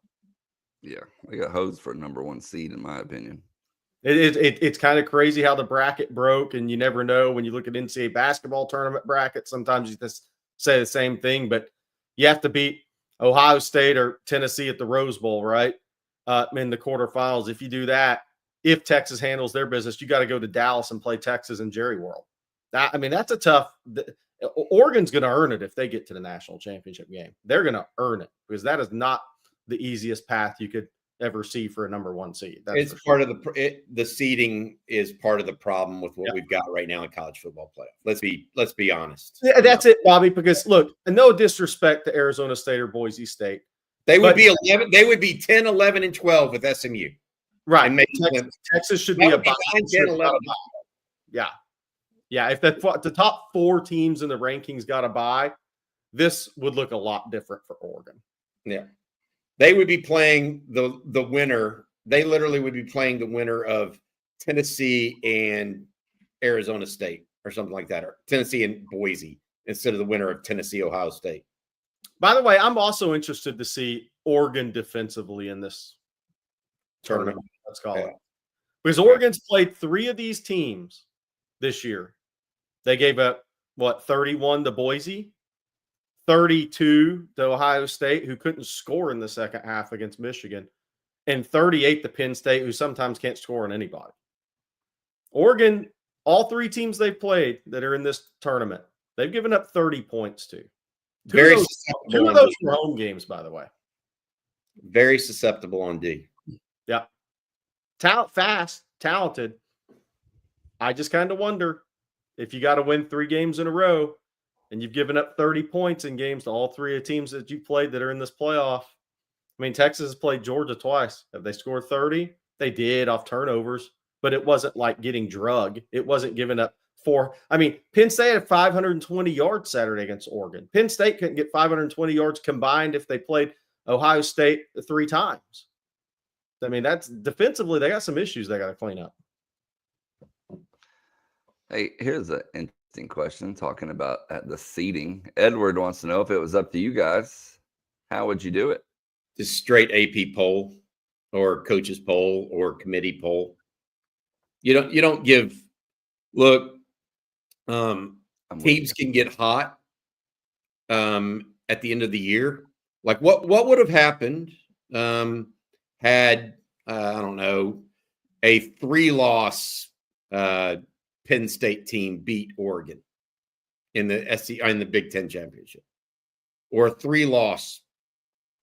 Yeah, they got hosed for number 1 seed, in my opinion. It's kind of crazy how the bracket broke, and you never know when you look at NCAA basketball tournament brackets. Sometimes you just say the same thing, but you have to beat Ohio State or Tennessee at the Rose Bowl, right? In the quarterfinals. If you do that, if Texas handles their business, you got to go to Dallas and play Texas and Jerry World. That's a tough. Oregon's going to earn it if they get to the national championship game. They're going to earn it because that is not the easiest path you could ever see for a number 1 seed. It's part of the seeding is part of the problem with what we've got right now in college football playoff. Let's be honest. Yeah, that's it, Bobby. Because look, and no disrespect to Arizona State or Boise State, they would be 11. They would be 10, 11, and 12 with SMU. Right. And Texas should be a 10, 11. Yeah. If the top 4 teams in the rankings got a bye, this would look a lot different for Oregon. Yeah. They would be playing the winner. They literally would be playing the winner of Tennessee and Arizona State or something like that, or Tennessee and Boise instead of the winner of Tennessee, Ohio State. By the way, I'm also interested to see Oregon defensively in this tournament. Let's call it. Because Oregon's played 3 of these teams this year. They gave up, 31 to Boise, 32 to Ohio State, who couldn't score in the second half against Michigan, and 38 to Penn State, who sometimes can't score on anybody. Oregon, all 3 teams they've played that are in this tournament, they've given up 30 points to. Very Two of those were home games, by the way. Very susceptible on D. Yeah. Fast, talented. I just kind of wonder if you got to win 3 games in a row and you've given up 30 points in games to all 3 of the teams that you played that are in this playoff. I mean, Texas has played Georgia twice. Have they scored 30? They did off turnovers, but it wasn't like getting drugged. It wasn't giving up 4. I mean, Penn State had 520 yards Saturday against Oregon. Penn State couldn't get 520 yards combined if they played Ohio State 3 times. I mean, that's defensively, they got some issues they got to clean up. Hey, here's an interesting question talking about the seeding. Edward wants to know if it was up to you guys, how would you do it? Just straight AP poll or coaches poll or committee poll. You don't give look. Teams can get hot at the end of the year. Like what would have happened had I don't know, a 3-loss Penn State team beat Oregon in the Big Ten championship, or a 3-loss.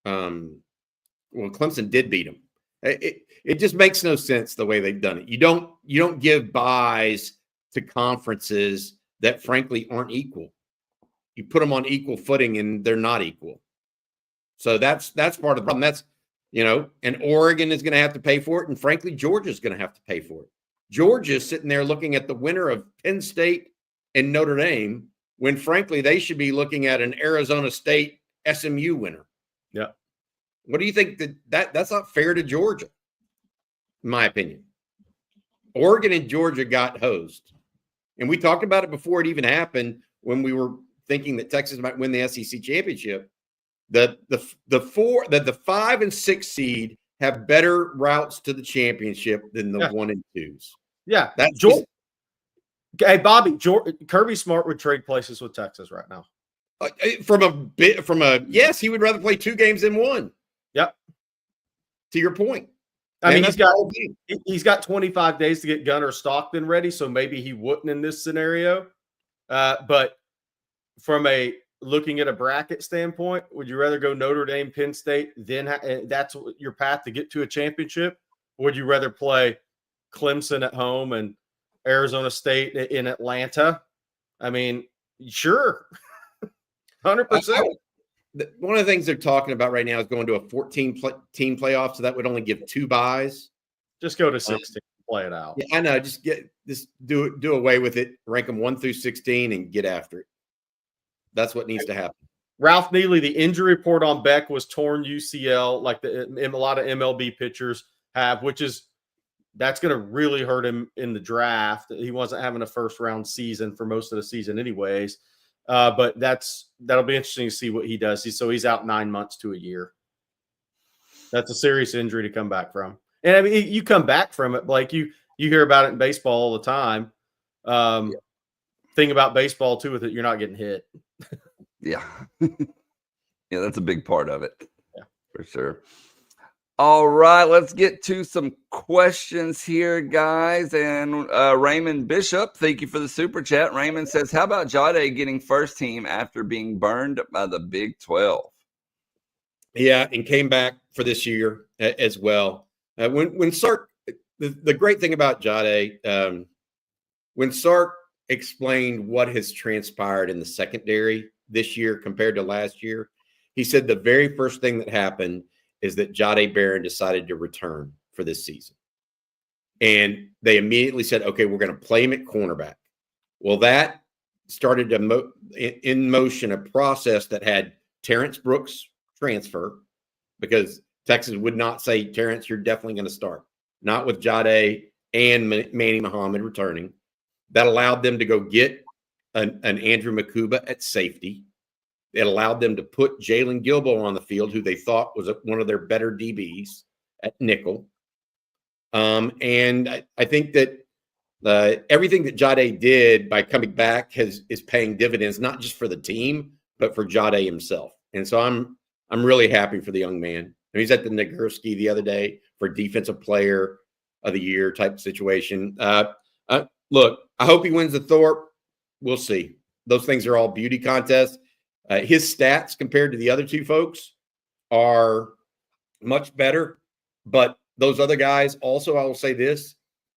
Well, Clemson did beat them. It just makes no sense the way they've done it. You don't give buys to conferences that frankly aren't equal. You put them on equal footing and they're not equal. So that's part of the problem. That's, and Oregon is going to have to pay for it. And frankly, Georgia's going to have to pay for it. Georgia's sitting there looking at the winner of Penn State and Notre Dame, when frankly, they should be looking at an Arizona State SMU winner. Yeah. What do you think that's not fair to Georgia? In my opinion, Oregon and Georgia got hosed. And we talked about it before it even happened when we were thinking that Texas might win the SEC championship. The 5 and 6 seed have better routes to the championship than the 1 and 2s. Yeah, that's hey Bobby, Kirby Smart would trade places with Texas right now. Yes, he would rather play 2 games than 1. Yep. To your point. I mean, he's got 25 days to get Gunnar Stockton ready, so maybe he wouldn't in this scenario. But from looking at a bracket standpoint, would you rather go Notre Dame, Penn State, then that's your path to get to a championship? Or would you rather play Clemson at home and Arizona State in Atlanta? I mean, sure. 100%. One of the things they're talking about right now is going to a 14-team playoff, so that would only give 2 buys. Just go to 16, play it out. Yeah, I know. Just do away with it. Rank them 1 through 16 and get after it. That's what needs to happen. Ralph Neely, the injury report on Beck was torn UCL, like a lot of MLB pitchers have, that's going to really hurt him in the draft. He wasn't having a first-round season for most of the season anyways. But that'll be interesting to see what he does. He's out 9 months to a year. That's a serious injury to come back from. And I mean, you come back from it, Blake. You hear about it in baseball all the time. Thing about baseball too with it, you're not getting hit. Yeah. Yeah, that's a big part of it. Yeah, for sure. All right, let's get to some questions here, guys. And Raymond Bishop, thank you for the super chat. Raymond says, how about Jahdae getting first team after being burned by the Big 12? Yeah, and came back for this year as well. When Sark, the great thing about Jahdae, when Sark explained what has transpired in the secondary this year compared to last year, he said the very first thing that happened is that Jahdae Barron decided to return for this season. And they immediately said, okay, we're going to play him at cornerback. Well, that started to in motion a process that had Terrence Brooks transfer, because Texas would not say, Terrence, you're definitely going to start. Not with Jahdae and Manny Muhammad returning. That allowed them to go get an Andrew Makuba at safety. It allowed them to put Jalen Gilbo on the field, who they thought was one of their better DBs, at nickel. And I think that everything that Jahdae did by coming back is paying dividends, not just for the team, but for Jahdae himself. And so I'm really happy for the young man. He's at the Nagurski the other day for Defensive Player of the Year type situation. Look, I hope he wins the Thorpe. We'll see. Those things are all beauty contests. His stats compared to the other two folks are much better, but those other guys also, I will say this,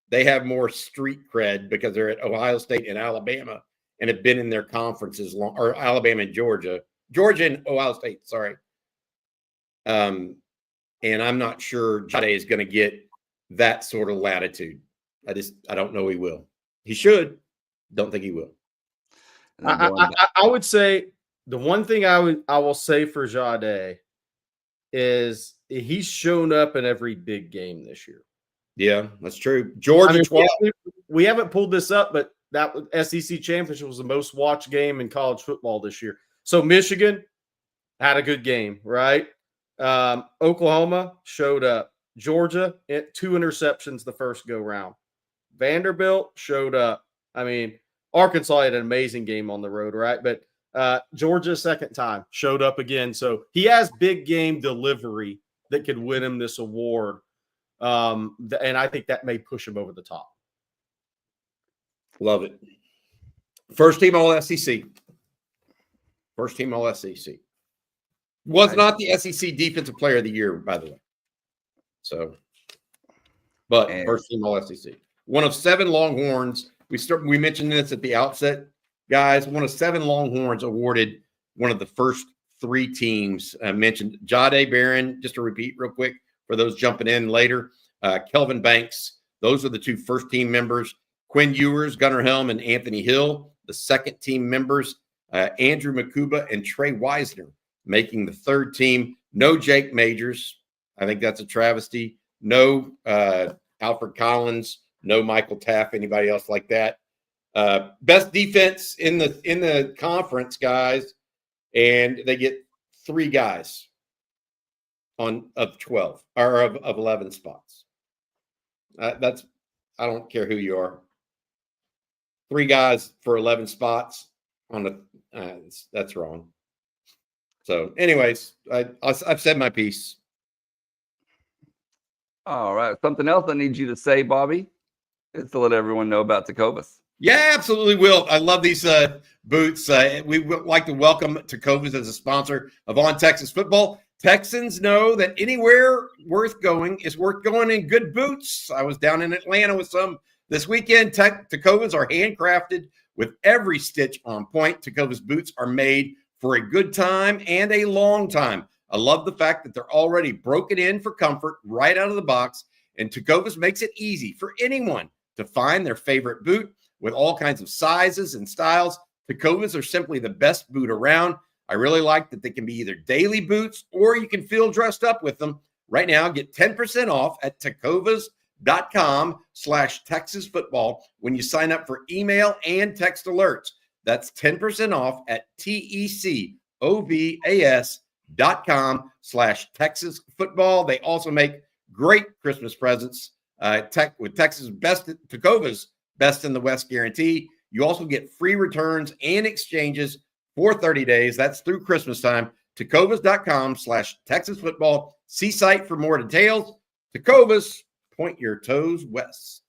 they have more street cred because they're at Ohio State and Alabama and have been in their conferences long, or Alabama and Georgia and Ohio State, sorry. And I'm not sure Jahdae is going to get that sort of latitude. I don't know he will. He should. Don't think he will. I would say the one thing I will say for Jahdae is he's shown up in every big game this year. Yeah, that's true. Georgia 12. We haven't pulled this up, but that SEC championship was the most watched game in college football this year. So Michigan had a good game, right? Oklahoma showed up. Georgia, 2 interceptions the first go round. Vanderbilt showed up. I mean, Arkansas had an amazing game on the road, right? But Georgia, second time, showed up again. So he has big game delivery that could win him this award. And I think that may push him over the top. Love it. First team All SEC. First team All SEC. Was not the SEC Defensive Player of the Year, by the way. So, but first team All SEC. One of 7 Longhorns. We mentioned this at the outset, guys. One of 7 Longhorns awarded one of the first 3 teams mentioned. Jahdae Barron, just to repeat real quick for those jumping in later. Kelvin Banks, those are the 2 first team members. Quinn Ewers, Gunnar Helm, and Anthony Hill, the second team members. Andrew Makuba and Trey Wisner making the third team. No Jake Majors. I think that's a travesty. No Alfred Collins. No Michael Taff, anybody else like that. Best defense in the conference, guys, and they get 3 guys of 12 or of 11 spots. I don't care who you are. 3 guys for 11 spots on the that's wrong. So, anyways, I've said my piece. All right, something else I need you to say, Bobby, is to let everyone know about Tecovas. Yeah, absolutely will. I love these boots. We would like to welcome Tecovas as a sponsor of On Texas Football. Texans know that anywhere worth going is worth going in good boots. I was down in Atlanta with some this weekend. Tecovas are handcrafted with every stitch on point. Tecovas boots are made for a good time and a long time. I love the fact that they're already broken in for comfort right out of the box, and Tecovas makes it easy for anyone to find their favorite boot with all kinds of sizes and styles. Tecovas are simply the best boot around. I really like that they can be either daily boots or you can feel dressed up with them. Right now, get 10% off at tecovas.com/Texas football when you sign up for email and text alerts. That's 10% off at tecovas.com/Texas football. They also make great Christmas presents with Texas Tecovas best in the West guarantee. You also get free returns and exchanges for 30 days. That's through Christmas time. Tecovas.com/Texas football. See site for more details. Tecovas, point your toes west.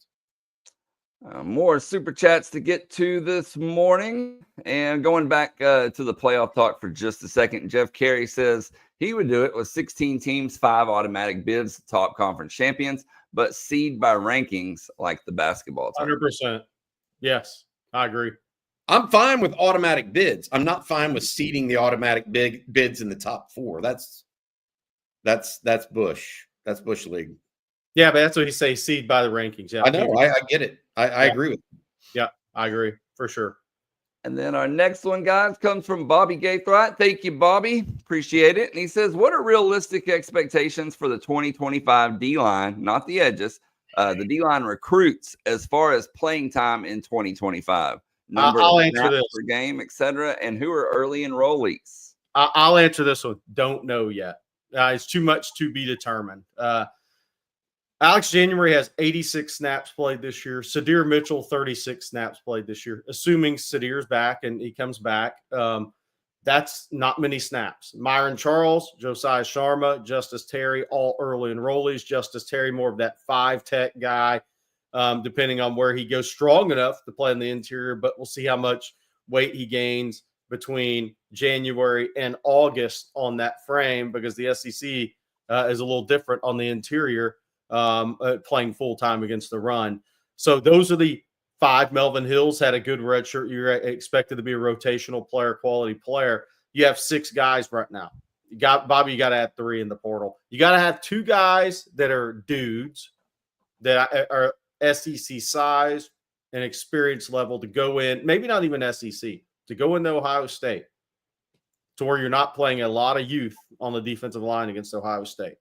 More super chats to get to this morning. And going back to the playoff talk for just a second, Jeff Carey says he would do it with 16 teams, 5 automatic bids, top conference champions, but seed by rankings like the basketball team. 100%. Yes, I agree. I'm fine with automatic bids. I'm not fine with seeding the automatic bids in the top 4. That's Bush. That's Bush League. Yeah, but that's what he says, seed by the rankings. Yeah, I know. I get it. I agree with you. Yeah, I agree for sure. And then our next one, guys, comes from Bobby Gaithright. Thank you, Bobby. Appreciate it. And he says, what are realistic expectations for the 2025 D-line, not the edges, the D-line recruits as far as playing time in 2025? Number I'll of answer snaps this. per game, et cetera, and who are early enrollees? I'll answer this one. Don't know yet. It's too much to be determined. Alex January has 86 snaps played this year. Sadir Mitchell, 36 snaps played this year. Assuming Sadir's back and he comes back, that's not many snaps. Myron Charles, Josiah Sharma, Justice Terry, all early enrollees. Justice Terry, more of that 5-tech guy, depending on where he goes, strong enough to play in the interior, but we'll see how much weight he gains between January and August on that frame, because the SEC is a little different on the interior, playing full-time against the run. So those are the 5. Melvin Hills had a good red shirt. You're expected to be a rotational player, quality player. You have 6 guys right now. You got Bobby, you got to add 3 in the portal. You got to have 2 guys that are dudes that are SEC size and experience level to go in, maybe not even SEC, to go into Ohio State, to where you're not playing a lot of youth on the defensive line against Ohio State.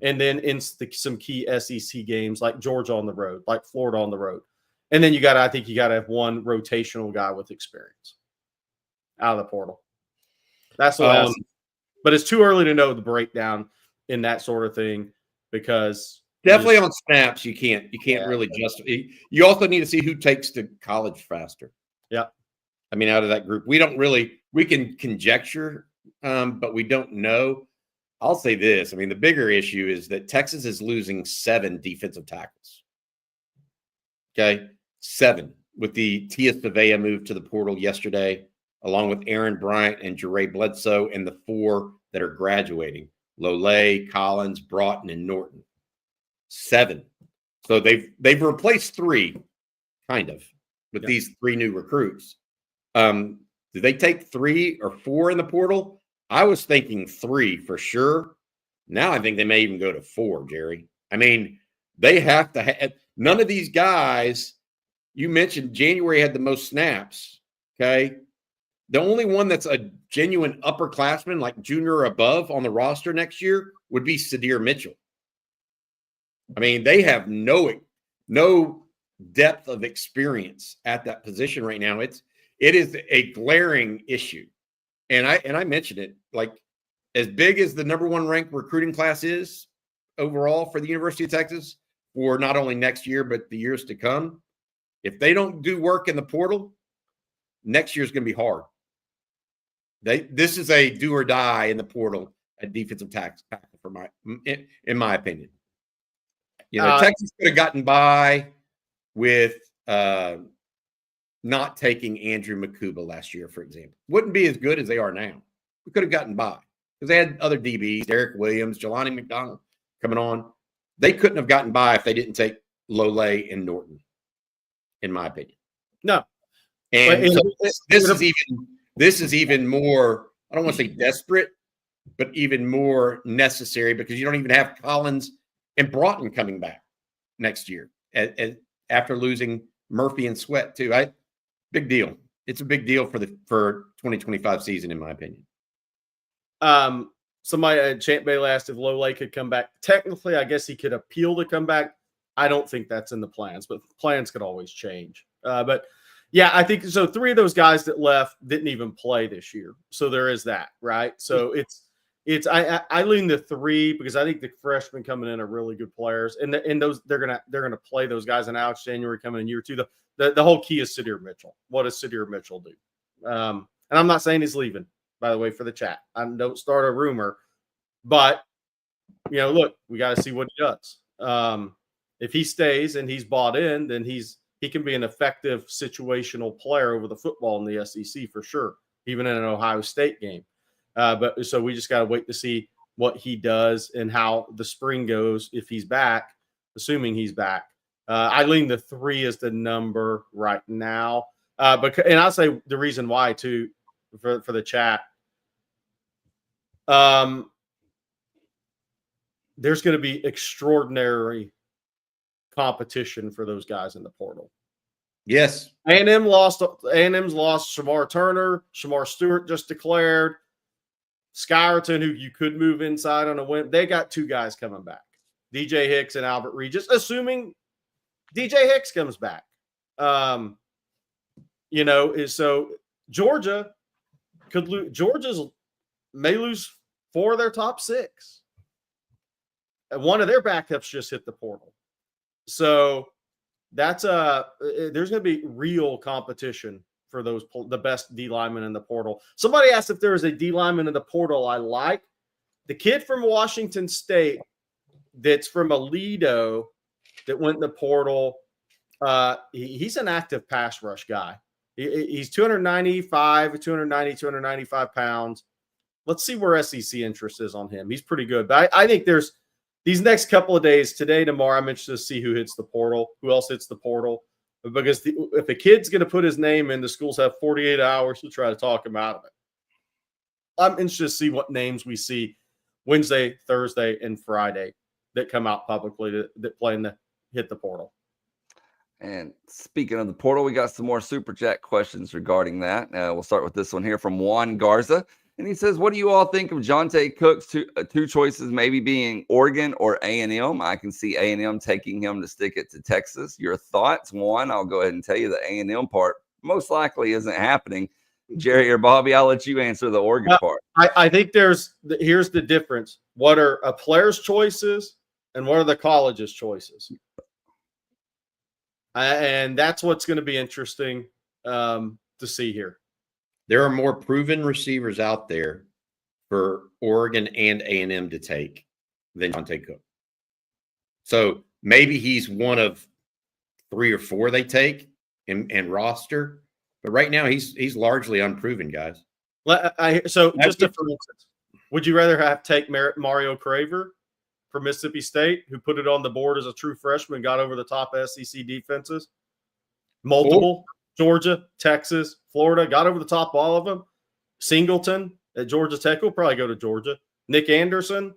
And then in some key SEC games like Georgia on the road, like Florida on the road. And then I think you got to have 1 rotational guy with experience out of the portal. That's the last. But it's too early to know the breakdown in that sort of thing, because definitely on snaps, you can't really justify. You also need to see who takes to college faster. Yeah. I mean, out of that group, we can conjecture, but we don't know. I'll say this. I mean, the bigger issue is that Texas is losing 7 defensive tackles. Okay. 7, with the Tia Savea move to the portal yesterday, along with Aaron Bryant and Jahdae Bledsoe, and the 4 that are graduating: Lole, Collins, Broughton, and Norton. 7. So they've replaced 3, kind of, with these 3 new recruits. Did they take 3 or 4 in the portal? I was thinking 3 for sure. Now I think they may even go to 4, Jerry. I mean, they have to have – none of these guys – you mentioned January had the most snaps, okay? The only one that's a genuine upperclassman, like junior or above on the roster next year, would be Sadir Mitchell. I mean, they have no depth of experience at that position right now. It is a glaring issue. And I mentioned it, like, as big as the number 1 ranked recruiting class is overall for the University of Texas for not only next year, but the years to come, if they don't do work in the portal, next year's going to be hard. This is a do or die in the portal at defensive tackle, in my opinion. You know, Texas could have gotten by with not taking Andrew Makuba last year, for example. Wouldn't be as good as they are now. We could have gotten by because they had other DBs, Derek Williams, Jelani McDonald coming on. They couldn't have gotten by if they didn't take Lole and Norton, in my opinion. No. And so this is even more, I don't want to say desperate, but even more necessary, because you don't even have Collins and Broughton coming back next year after losing Murphy and Sweat too. Big deal. It's a big deal for 2025 season, in my opinion. Somebody, Champ Bailey, asked if Lole could come back. Technically, I guess he could appeal to come back. I don't think that's in the plans, but plans could always change. But yeah, I think so. 3 of those guys that left didn't even play this year, so there is that, right? So I lean to 3 because I think the freshmen coming in are really good players, and those they're gonna play those guys. And Alex January coming in year 2. The whole key is Sadir Mitchell. What does Sadir Mitchell do? And I'm not saying he's leaving, by the way, for the chat. I don't start a rumor, but look, we got to see what he does. If he stays and he's bought in, then he can be an effective situational player over the football in the SEC for sure, even in an Ohio State game. But so we just got to wait to see what he does and how the spring goes if he's back, assuming he's back. I lean the 3 as the number right now. And I'll say the reason why too for the chat. There's going to be extraordinary competition for those guys in the portal. Yes. A&M's lost Shamar Turner. Shamar Stewart just declared. Skyerton, who you could move inside on a whim. They got 2 guys coming back. DJ Hicks and Albert Regis, assuming DJ Hicks comes back. So Georgia could lose. Georgia's may lose 4 of their top 6. And one of their backups just hit the portal. So that's there's going to be real competition for the best D linemen in the portal. Somebody asked if there is a D lineman in the portal I like. The kid from Washington State that's from Aledo that went in the portal, he's an active pass rush guy. He's 295 pounds. Let's see where SEC interest is on him. He's pretty good. But I think there's these next couple of days, today, tomorrow, I'm interested to see who hits the portal, who else hits the portal. Because if a kid's going to put his name in, the schools have 48 hours to try to talk him out of it. I'm interested to see what names we see Wednesday, Thursday, and Friday that come out publicly that plan to hit the portal. And speaking of the portal, we got some more Super Chat questions regarding that. We'll start with this one here from Juan Garza. And he says, what do you all think of Johntay Cook's two choices, maybe being Oregon or A&M? I can see A&M taking him to stick it to Texas. Your thoughts? One, I'll go ahead and tell you the A&M part most likely isn't happening. Jerry or Bobby, I'll let you answer the Oregon part. I think here's the difference. What are a player's choices and what are the college's choices? And that's what's going to be interesting to see here. There are more proven receivers out there for Oregon and A&M to take than Johntay Cook. So maybe he's one of 3 or 4 they take and roster. But right now he's largely unproven, guys. So just for instance, would you rather take Mario Craver from Mississippi State, who put it on the board as a true freshman, got over the top SEC defenses? Multiple. Georgia, Texas, Florida, got over the top of all of them. Singleton at Georgia Tech will probably go to Georgia. Nick Anderson.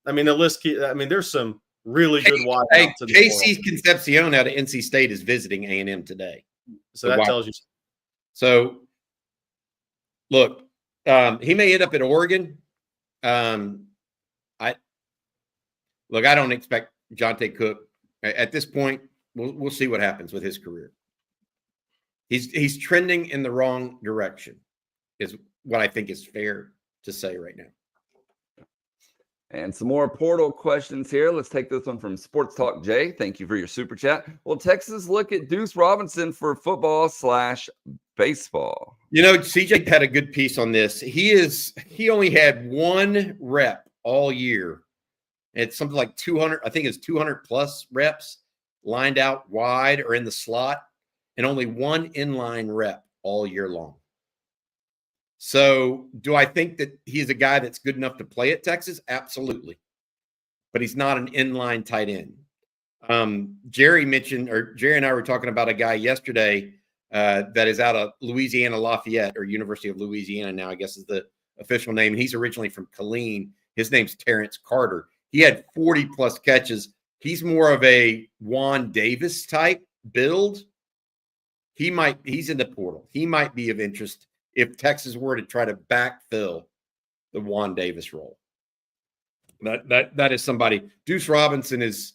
I mean, the list. There's some really good wideouts. Hey, Casey Concepcion out of NC State is visiting A&M today. So that tells you. So, look, he may end up at Oregon. I don't expect Johntay Cook at this point. We'll see what happens with his career. He's trending in the wrong direction, is what I think is fair to say right now. And some more portal questions here. Let's take this one from Sports Talk Jay. Thank you for your super chat. Will Texas look at Duce Robinson for football/baseball? CJ had a good piece on this. He only had 1 rep all year. It's something like 200. I think it's 200 plus reps lined out wide or in the slot, and only 1 inline rep all year long. So do I think that he's a guy that's good enough to play at Texas? Absolutely. But he's not an inline tight end. Jerry and I were talking about a guy yesterday that is out of Louisiana Lafayette, or University of Louisiana now, I guess is the official name. And he's originally from Killeen. His name's Terrence Carter. He had 40 plus catches. He's more of a Juan Davis type build. He's in the portal. He might be of interest if Texas were to try to backfill the Juan Davis role. That is somebody. Duce Robinson is.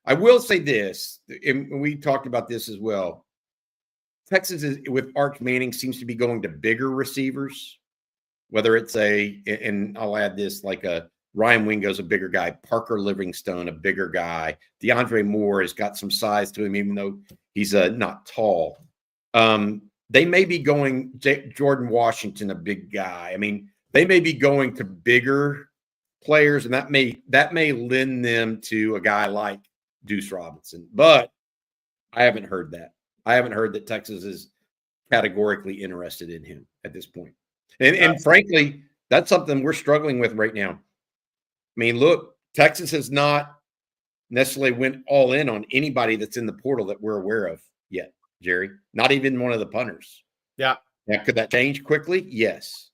I will say this, and we talked about this as well. Texas is, with Arch Manning, seems to be going to bigger receivers. Whether it's and I'll add this, like a Ryan Wingo's a bigger guy, Parker Livingstone a bigger guy, DeAndre Moore has got some size to him, even though he's not tall. They may be going Jordan Washington, a big guy. I mean, they may be going to bigger players, and that may lend them to a guy like Duce Robinson. But I haven't heard that. I haven't heard that Texas is categorically interested in him at this point. And frankly, that's something we're struggling with right now. I mean, look, Texas has not necessarily went all in on anybody that's in the portal that we're aware of yet, Jerry. Not even one of the punters. Yeah. Now, could that change quickly? Yes.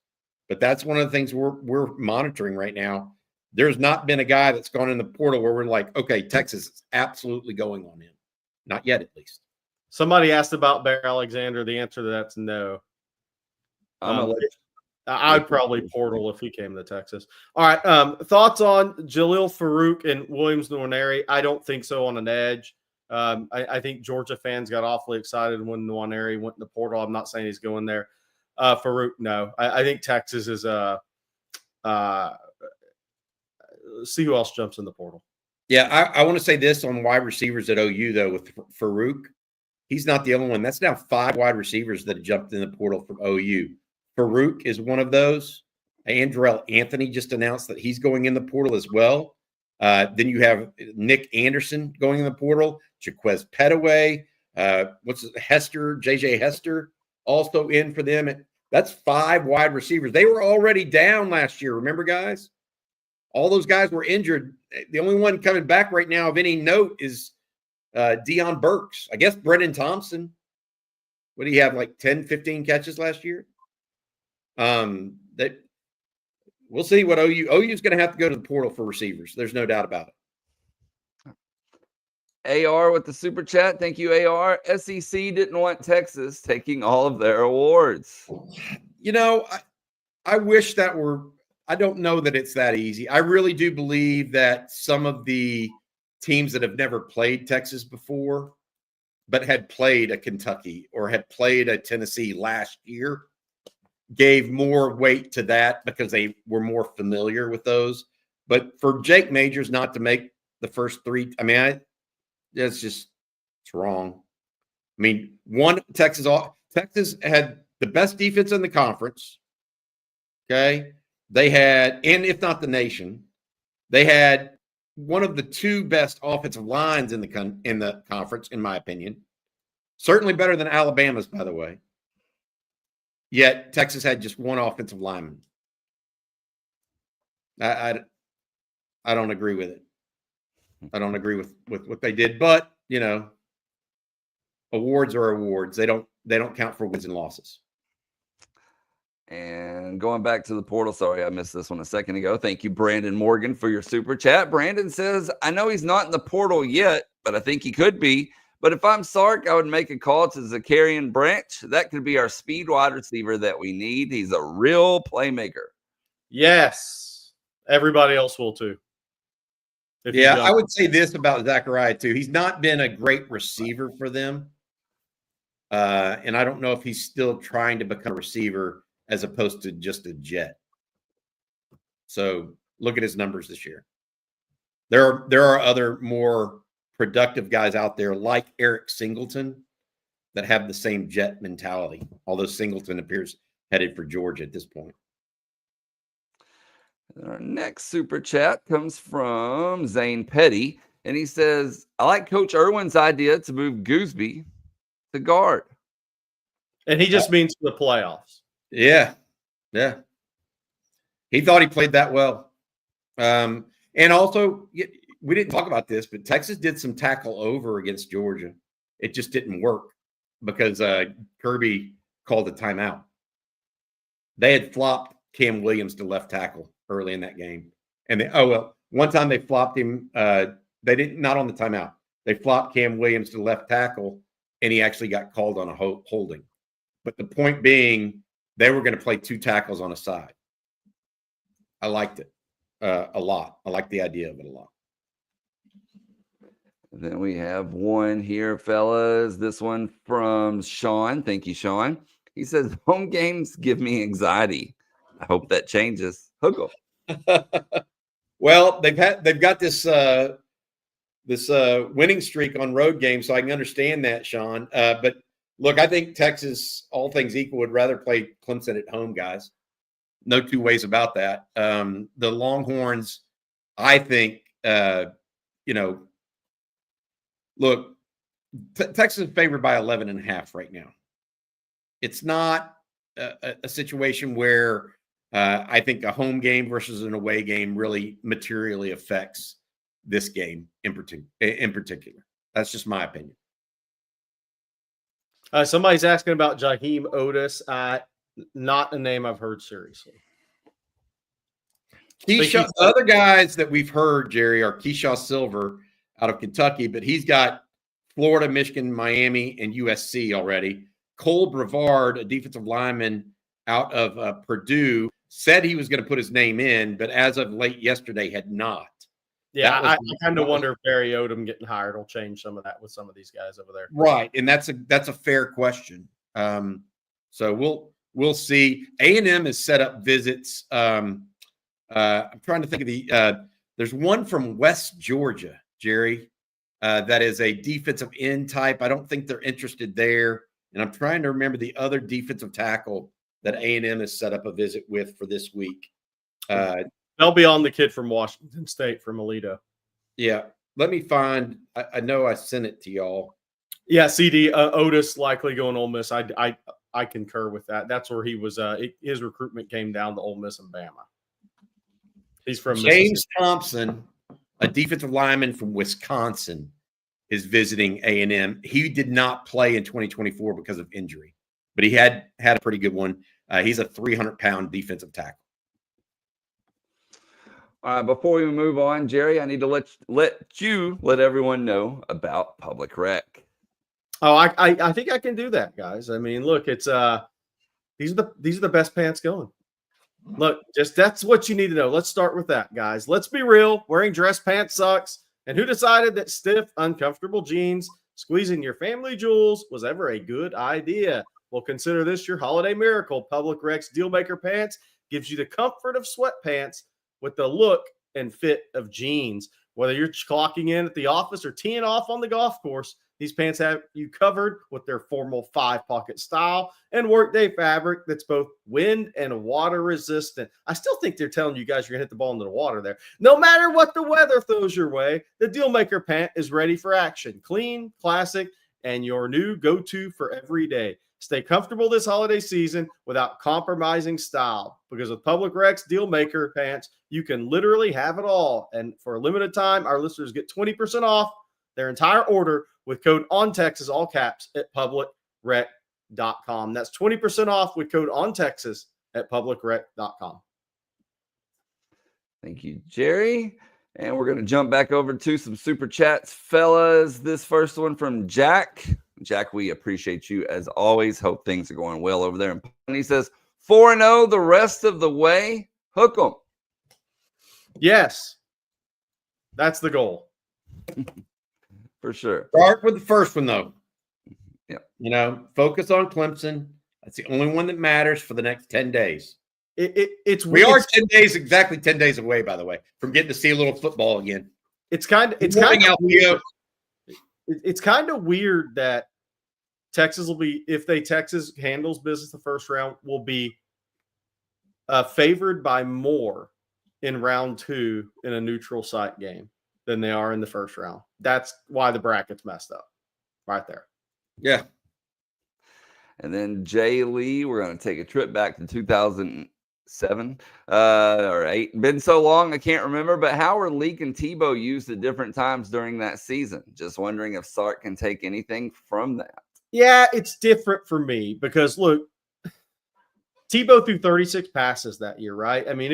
But that's one of the things we're monitoring right now. There's not been a guy that's gone in the portal where we're like, okay, Texas is absolutely going on him. Not yet, at least. Somebody asked about Bear Alexander. The answer to that's no. I'd probably portal if he came to Texas. All right. Thoughts on Jalil Farouk and Williams Nwaneri? I don't think so on an edge. I think Georgia fans got awfully excited when Nwaneri went in the portal. I'm not saying he's going there. Farouk, no. I think Texas is see who else jumps in the portal. Yeah, I want to say this on wide receivers at OU, though, with Farouk. He's not the only one. That's now 5 wide receivers that have jumped in the portal from OU. Farouk is one of those. Andrell Anthony just announced that he's going in the portal as well. Then you have Nick Anderson going in the portal. Jaquez Petaway. JJ Hester, also in for them. That's 5 wide receivers. They were already down last year. Remember, guys? All those guys were injured. The only one coming back right now of any note is Deion Burks. I guess Brendan Thompson. What do you have, like 10, 15 catches last year? That we'll see what OU is going to have to go to the portal for receivers. There's no doubt about it. AR with the super chat. Thank you, AR. SEC didn't want Texas taking all of their awards. You know, I wish that were. I don't know that it's that easy. I really do believe that some of the teams that have never played Texas before, but had played a Kentucky or had played a Tennessee last year, gave more weight to that because they were more familiar with those. But for Jake Majors not to make the first 3, I mean, it's wrong. I mean, Texas had the best defense in the conference. Okay. They had, and if not the nation, they had one of the 2 best offensive lines in the conference, in my opinion. Certainly better than Alabama's, by the way. Yet Texas had just 1 offensive lineman. I don't agree with it. I don't agree with what they did, but you know, awards are awards. They don't count for wins and losses. And going back to the portal, sorry, I missed this one a second ago. Thank you, Brandon Morgan, for your super chat. Brandon says, I know he's not in the portal yet, but I think he could be. But if I'm Sark, I would make a call to Zakarian Branch. That could be our speed wide receiver that we need. He's a real playmaker. Yes. Everybody else will too. Yeah, I would say this about Zachariah too. He's not been a great receiver for them. And I don't know if he's still trying to become a receiver as opposed to just a jet. So look at his numbers this year. There are other more productive guys out there like Eric Singleton that have the same jet mentality, although Singleton appears headed for Georgia at this point. Our next super chat comes from Zane Petty, and he says, I like Coach Irwin's idea to move Goosby to guard. And he just means for the playoffs. Yeah. He thought he played that well. And also, we didn't talk about this, but Texas did some tackle over against Georgia. It just didn't work because Kirby called a timeout. They had flopped Cam Williams to left tackle early in that game. And one time they flopped him. They didn't, not on the timeout. They flopped Cam Williams to left tackle, and he actually got called on a holding. But the point being, they were going to play 2 tackles on a side. I liked it a lot. I like the idea of it a lot. Then we have one here, fellas. This one from Sean. Thank you, Sean. He says, home games give me anxiety. I hope that changes. Hookle. Well, they've got this winning streak on road games, so I can understand that, Sean. But look, I think Texas, all things equal, would rather play Clemson at home, guys. No two ways about that. The Longhorns, I think, look, Texas is favored by 11.5 right now. It's not a situation where I think a home game versus an away game really materially affects this game in particular. That's just my opinion. Somebody's asking about Jaheim Otis. Not a name I've heard seriously. The other guys that we've heard, Jerry, are Keyshaw Silver out of Kentucky, but he's got Florida, Michigan, Miami, and USC already. Cole Brevard, a defensive lineman out of Purdue, said he was going to put his name in, but as of late yesterday had not. Yeah, I kind of wonder if Barry Odom getting hired will change some of that with some of these guys over there. Right, and that's a fair question. So we'll see. A&M has set up visits. I'm trying to think of there's one from West Georgia, Jerry, that is a defensive end type. I don't think they're interested there. And I'm trying to remember the other defensive tackle that A&M has set up a visit with for this week. They'll be on the kid from Washington State from Alito. Yeah. Let me find. I know I sent it to y'all. Yeah, CD Otis likely going Ole Miss. I concur with that. That's where he was. His recruitment came down to Ole Miss and Bama. He's from James Thompson, a defensive lineman from Wisconsin, is visiting A&M. He did not play in 2024 because of injury, but he had a pretty good one. He's a 300-pound defensive tackle. All right, before we move on, Jerry, I need to let everyone know about Public Rec. Oh, I think I can do that, guys. I mean, look, it's these are the best pants going. Look, just that's what you need to know. Let's start with that, guys. Let's be real. Wearing dress pants sucks. And who decided that stiff, uncomfortable jeans squeezing your family jewels was ever a good idea? Well, consider this your holiday miracle. Public Rec's Dealmaker Pants gives you the comfort of sweatpants with the look and fit of jeans. Whether you're clocking in at the office or teeing off on the golf course, these pants have you covered with their formal 5-pocket style and workday fabric that's both wind and water resistant. I still think they're telling you guys you're going to hit the ball into the water there. No matter what the weather throws your way, the Dealmaker pant is ready for action. Clean, classic, and your new go-to for every day. Stay comfortable this holiday season without compromising style, because with Public Rec's Dealmaker pants, you can literally have it all. And for a limited time, our listeners get 20% off their entire order with code ONTEXAS, all caps, at publicrec.com. That's 20% off with code ONTEXAS at publicrec.com. Thank you, Jerry. And we're going to jump back over to some super chats, fellas. This first one from Jack. Jack, we appreciate you as always. Hope things are going well over there. And he says, 4-0 the rest of the way. Hook 'em. Yes. That's the goal. For sure. Start with the first one, though. Yeah. Focus on Clemson. That's the only one that matters for the next 10 days. We are 10 days, exactly 10 days away, by the way, from getting to see a little football again. It's kind of weird that Texas will be, if Texas handles business the first round, will be favored by more in round 2 in a neutral site game than they are in the first round. That's why the bracket's messed up right there. Yeah. And then Jay Lee, we're going to take a trip back to 2007 or 8. Been so long, I can't remember, but how were Leak and Tebow used at different times during that season? Just wondering if Sark can take anything from that. Yeah, it's different for me because, look, Tebow threw 36 passes that year, right? I mean,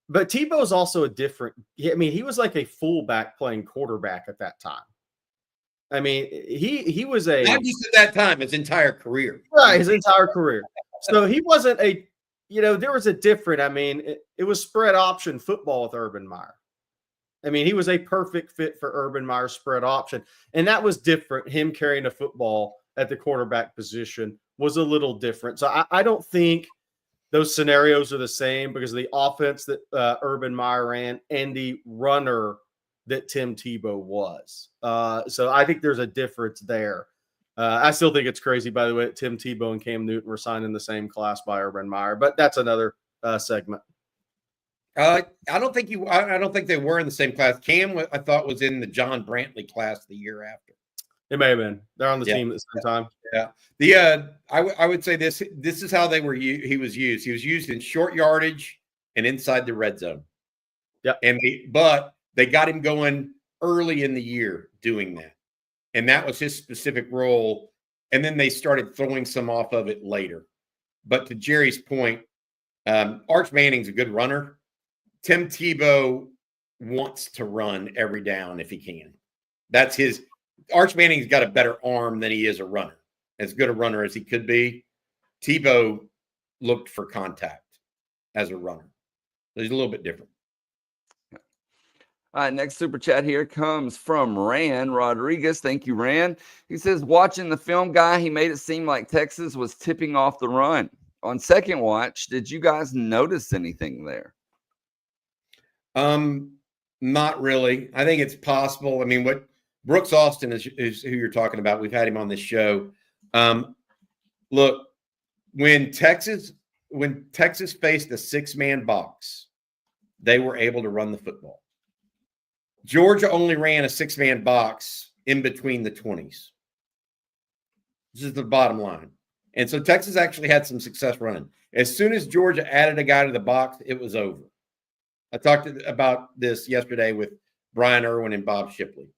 but Tebow's also he was like a fullback playing quarterback at that time. I mean, he was not just at that time, his entire career. Right, his entire career. So he wasn't there was a different, it was spread option football with Urban Meyer. I mean, he was a perfect fit for Urban Meyer's spread option. And that was different. Him carrying a football at the quarterback position was a little different. So I don't think those scenarios are the same because of the offense that Urban Meyer ran and the runner that Tim Tebow was. So I think there's a difference there. I still think it's crazy, by the way, that Tim Tebow and Cam Newton were signed in the same class by Urban Meyer, but that's another segment. I don't think I don't think they were in the same class. Cam, I thought, was in the John Brantley class the year after. It may have been. They're on the team at the same time. Yeah. I would say this is how they were. He was used. He was used in short yardage and inside the red zone. Yeah. But they got him going early in the year doing that, and that was his specific role. And then they started throwing some off of it later. But to Jerry's point, Arch Manning's a good runner. Tim Tebow wants to run every down if he can. That's his. Arch Manning's got a better arm than he is a runner. As good a runner as he could be. Tebow looked for contact as a runner. He's a little bit different. All right, next super chat here comes from Rand Rodriguez. Thank you, Rand. He says, watching the film guy, he made it seem like Texas was tipping off the run. On second watch, did you guys notice anything there? Not really. I think it's possible. I mean, what Brooks Austin is who you're talking about. We've had him on this show. Look, when Texas faced a 6-man box, they were able to run the football. Georgia only ran a 6-man box in between the 20s. This is the bottom line. And so Texas actually had some success running. As soon as Georgia added a guy to the box, it was over. I talked about this yesterday with Brian Irwin and Bob Shipley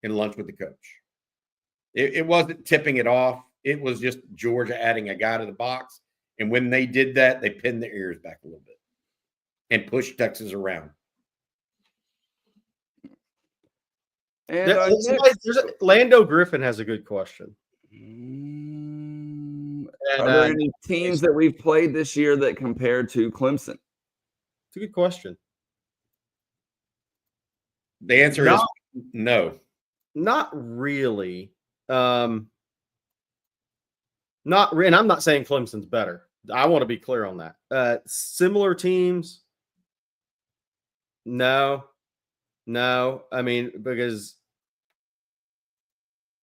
in Lunch with the Coach. It wasn't tipping it off. It was just Georgia adding a guy to the box. And when they did that, they pinned their ears back a little bit and pushed Texas around. And Lando Griffin has a good question. Are there any teams that we've played this year that compared to Clemson? It's a good question. The answer is no. Not really. And I'm not saying Clemson's better. I want to be clear on that. Similar teams? No. I mean, because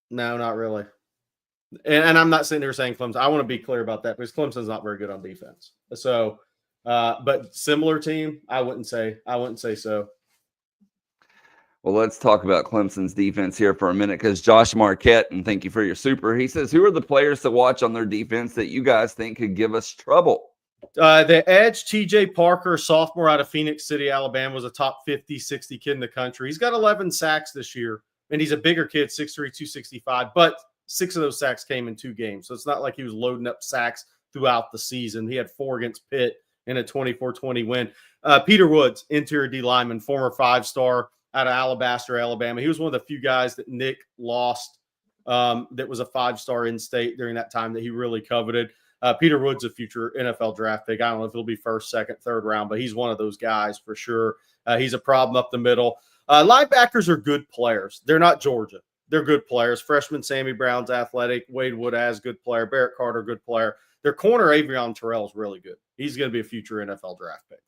no, not really. And I'm not sitting here saying Clemson. I want to be clear about that because Clemson's not very good on defense. So, but similar team, I wouldn't say so. Well, let's talk about Clemson's defense here for a minute because Josh Marquette, and thank you for your super, he says, who are the players to watch on their defense that you guys think could give us trouble? The edge, TJ Parker, sophomore out of Phoenix City, Alabama, was a top 50, 60 kid in the country. He's got 11 sacks this year, and he's a bigger kid, 6'3", 265, but 6 of those sacks came in 2 games. So it's not like he was loading up sacks throughout the season. He had 4 against Pitt in a 24-20 win. Peter Woods, interior D lineman, former 5-star out of Alabaster, Alabama. He was one of the few guys that Nick lost that was a 5-star in-state during that time that he really coveted. Peter Woods, a future NFL draft pick. I don't know if he'll be first, second, third round, but he's one of those guys for sure. He's a problem up the middle. Linebackers are good players. They're not Georgia. They're good players. Freshman Sammy Brown's athletic. Wade Woodaz, good player. Barrett Carter, good player. Their corner, Avion Terrell, is really good. He's going to be a future NFL draft pick.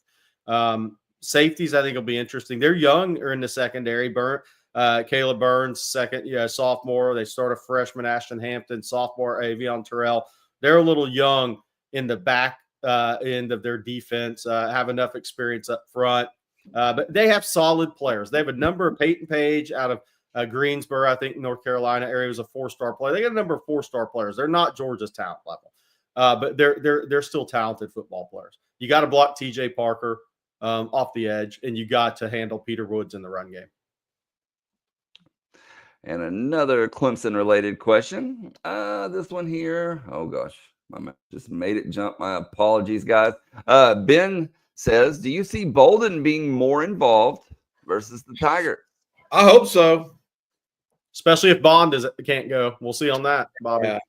Safeties, I think, will be interesting. They're young or in the secondary. Caleb Burns, sophomore. They start a freshman, Ashton Hampton, sophomore, Avion Terrell. They're a little young in the back end of their defense, have enough experience up front. But they have solid players. They have a number of Peyton Page out of Greensboro, I think, North Carolina area, was a 4-star player. They got a number of 4-star players. They're not Georgia's talent level, but they're still talented football players. You got to block TJ Parker off the edge, and you got to handle Peter Woods in the run game. And another Clemson-related question. This one here. Oh, gosh. I just made it jump. My apologies, guys. Ben says, do you see Bolden being more involved versus the Tigers? I hope so. Especially if Bond can't go. We'll see on that, Bobby. Yeah.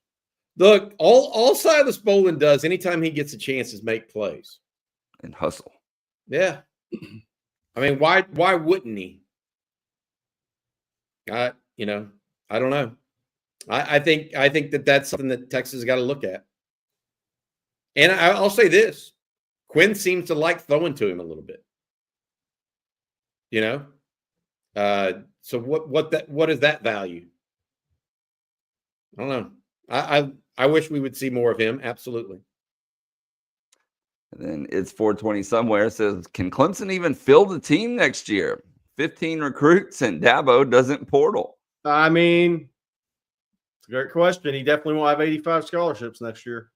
Look, all Silas Bolden does anytime he gets a chance is make plays. And hustle. Yeah. I mean, why wouldn't he? I don't know. I think that's something that Texas has got to look at. And I'll say this. Quinn seems to like throwing to him a little bit. So what is that value? I don't know. I wish we would see more of him. Absolutely. And then it's 420 somewhere says, can Clemson even field the team next year? 15 recruits and Tebow doesn't portal. I mean, it's a great question. He definitely won't have 85 scholarships next year.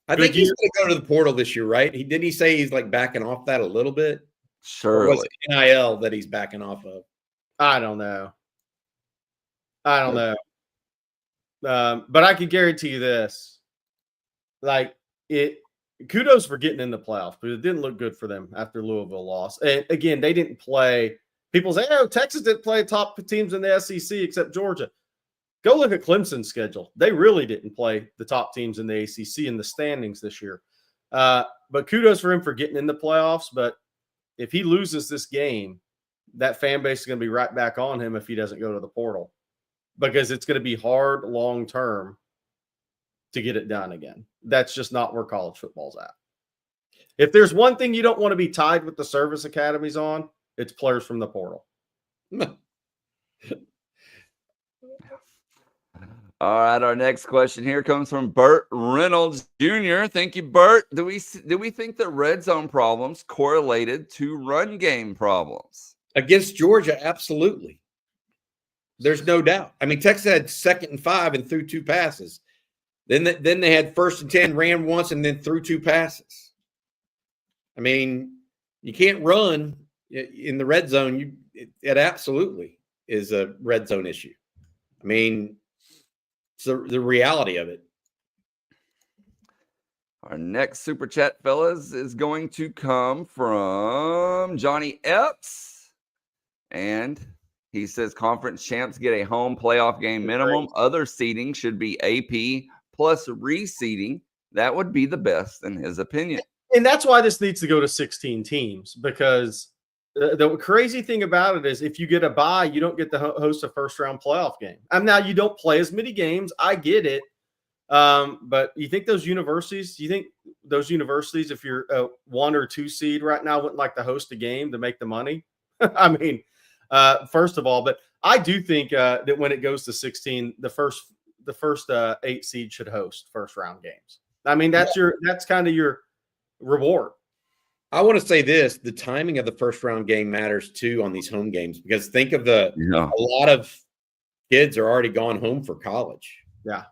I think he's going to go to the portal this year, right? Didn't he say he's like backing off that a little bit? Surely. Or was it NIL that he's backing off of? I don't know. But I can guarantee you this. Like, kudos for getting in the playoffs, but it didn't look good for them after Louisville lost. And again, they didn't play. People say, oh, Texas didn't play top teams in the SEC except Georgia. Go look at Clemson's schedule. They really didn't play the top teams in the ACC in the standings this year. But kudos for him for getting in the playoffs. But if he loses this game, that fan base is going to be right back on him if he doesn't go to the portal, because it's going to be hard long-term to get it done again. That's just not where college football's at. If there's one thing you don't want to be tied with the service academies on, it's players from the portal. All right, our next question here comes from Burt Reynolds Jr. Thank you, Burt. Do we think that red zone problems correlated to run game problems? Against Georgia, absolutely. There's no doubt. I mean, Texas had 2nd and 5 and threw 2 passes. Then they had 1st and 10, ran once, and then threw 2 passes. I mean, you can't run in the red zone. It absolutely is a red zone issue. I mean, it's the reality of it. Our next super chat, fellas, is going to come from Johnny Epps. And he says conference champs get a home playoff game minimum. Other seeding should be AP plus reseeding. That would be the best in his opinion. And that's why this needs to go to 16 teams, because the crazy thing about it is if you get a bye, you don't get to host a first-round playoff game. Now you don't play as many games. I get it. But you think those universities, if you're a 1 or 2 seed right now, wouldn't like to host a game to make the money? I mean, first of all, but I do think that when it goes to 16, the first 8 seed should host first-round games. I mean, that's kind of your reward. I want to say this: the timing of the first-round game matters too on these home games, because think of a lot of kids are already gone home for college. Yeah.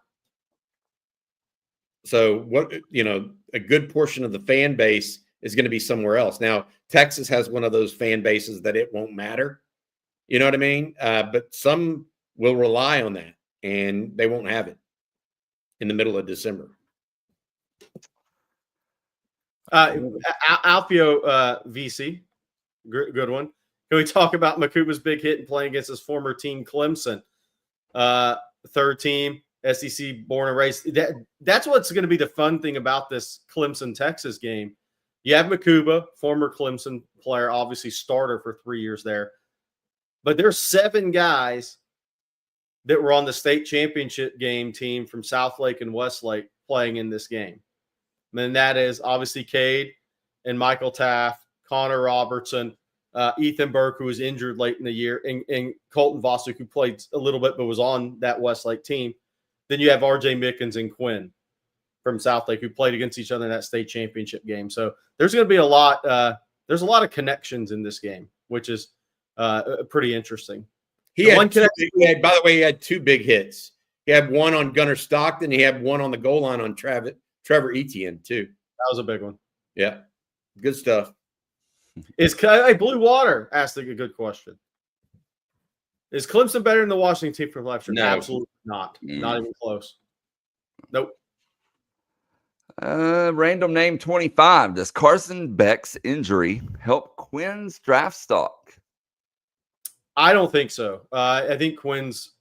So a good portion of the fan base is going to be somewhere else. Now, Texas has one of those fan bases that it won't matter. You know what I mean? But some will rely on that, and they won't have it in the middle of December. Alfio VC, good one. Can we talk about Makuba's big hit and playing against his former team, Clemson? 3rd team, SEC born and raised. That's what's going to be the fun thing about this Clemson-Texas game. You have Makuba, former Clemson player, obviously starter for 3 years there. But there's 7 guys that were on the state championship game team from Southlake and Westlake playing in this game. And that is obviously Cade and Michael Taft, Connor Robertson, Ethan Burke, who was injured late in the year, and Colton Vosuk, who played a little bit but was on that Westlake team. Then you have RJ Mickens and Quinn from Southlake, who played against each other in that state championship game. So there's going to be a lot. There's a lot of connections in this game, which is pretty interesting. By the way, he had 2 big hits. He had one on Gunnar Stockton. He had one on the goal line on Trevor Etienne, too. That was a big one. Yeah. Good stuff. Blue Water asked a good question. Is Clemson better than the Washington team for live stream? No. Absolutely not. Not even close. Nope. Random name 25. Does Carson Beck's injury help Quinn's draft stock? I don't think so. I think Quinn's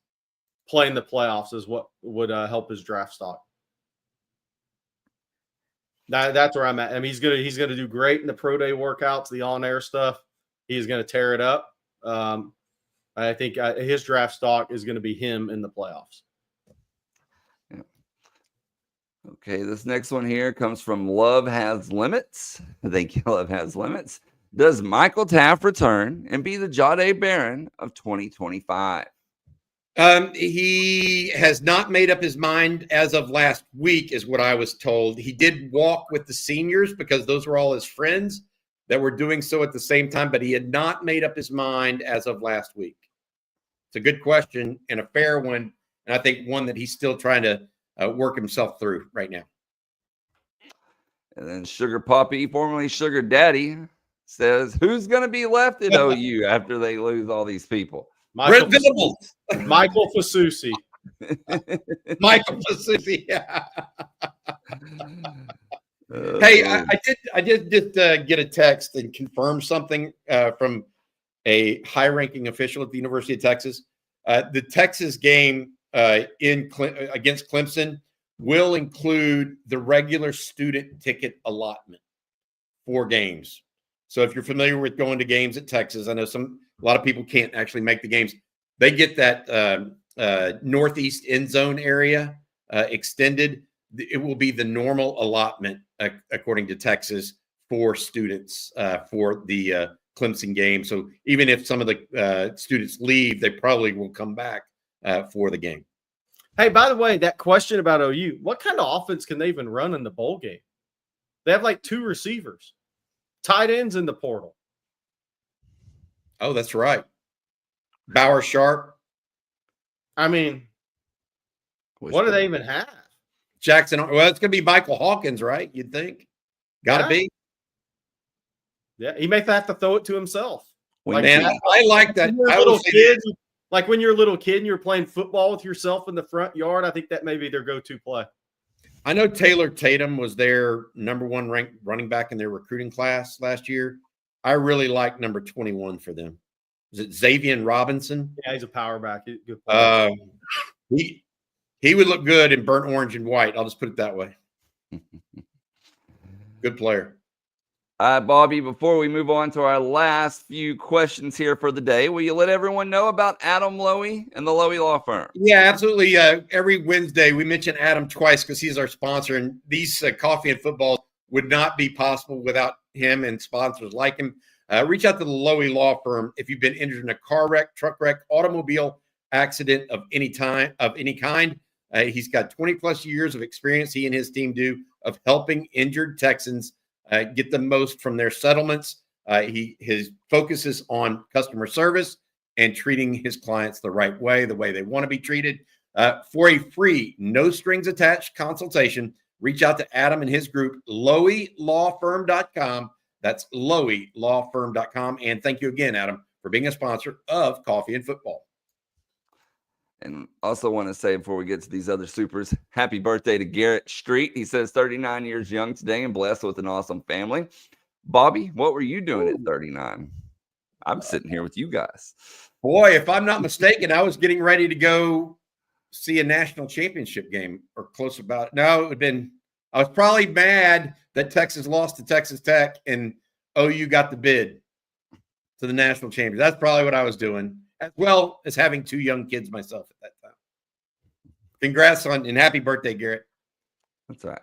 playing the playoffs is what would help his draft stock. That's where I'm at. I mean, he's gonna do great in the pro day workouts, the on-air stuff. He's gonna tear it up. I think his draft stock is going to be him in the playoffs. Yeah. Okay, this next one here comes from Love Has Limits. Thank you, Love Has Limits. Does Michael Taft return and be the Jahdae Barron of 2025? He has not made up his mind as of last week, is what I was told. He did walk with the seniors because those were all his friends that were doing so at the same time, but he had not made up his mind as of last week. It's a good question and a fair one, and I think one that he's still trying to work himself through right now. And then Sugar Poppy, formerly Sugar Daddy, says, who's going to be left at OU after they lose all these people? Michael Brent Michael Fasusi. Michael Fasusi. Yeah. Hey, I did just get a text and confirm something from a high-ranking official at the University of Texas. The Texas game against Clemson will include the regular student ticket allotment for games. So if you're familiar with going to games at Texas, I know a lot of people can't actually make the games. They get that northeast end zone area extended. It will be the normal allotment, according to Texas, for students for the Clemson game. So even if some of the students leave, they probably will come back for the game. Hey, by the way, that question about OU, what kind of offense can they even run in the bowl game? They have like 2 receivers, tight ends in the portal. Oh, that's right. Bauer Sharp. I mean, what do they even have? Jackson. Well, it's going to be Michael Hawkins, right? You'd think. Got to be. Yeah, he may have to throw it to himself. Like, man, I like that. Like when you're a little kid and you're playing football with yourself in the front yard, I think that may be their go-to play. I know Taylor Tatum was their #1 ranked running back in their recruiting class last year. I really like number 21 for them. Is it Xavier Robinson? Yeah, he's a power back. He's a good player. He would look good in burnt orange and white. I'll just put it that way. Good player. Bobby, before we move on to our last few questions here for the day, will you let everyone know about Adam Lowy and the Loy Law Firm? Yeah, absolutely. Every Wednesday, we mention Adam twice because he's our sponsor, and these coffee and football would not be possible without him and sponsors like him. Reach out to the Loy Law Firm if you've been injured in a car wreck, truck wreck, automobile accident of any kind. He's got 20-plus years of experience, he and his team do, of helping injured Texans get the most from their settlements. His focus is on customer service and treating his clients the right way, the way they want to be treated. For a free, no-strings-attached consultation, reach out to Adam and his group, loylawfirm.com. That's loylawfirm.com. And thank you again, Adam, for being a sponsor of Coffee and Football. And also want to say before we get to these other supers, happy birthday to Garrett Street. He says 39 years young today and blessed with an awesome family. Bobby, what were you doing at 39? I'm sitting here with you guys. Boy, if I'm not mistaken, I was getting ready to go see a national championship game or close about it. No, it would have been, I was probably mad that Texas lost to Texas Tech and OU got the bid to the national championship. That's probably what I was doing, as well as having 2 young kids myself at that time. Congrats on and happy birthday, Garrett. That's right.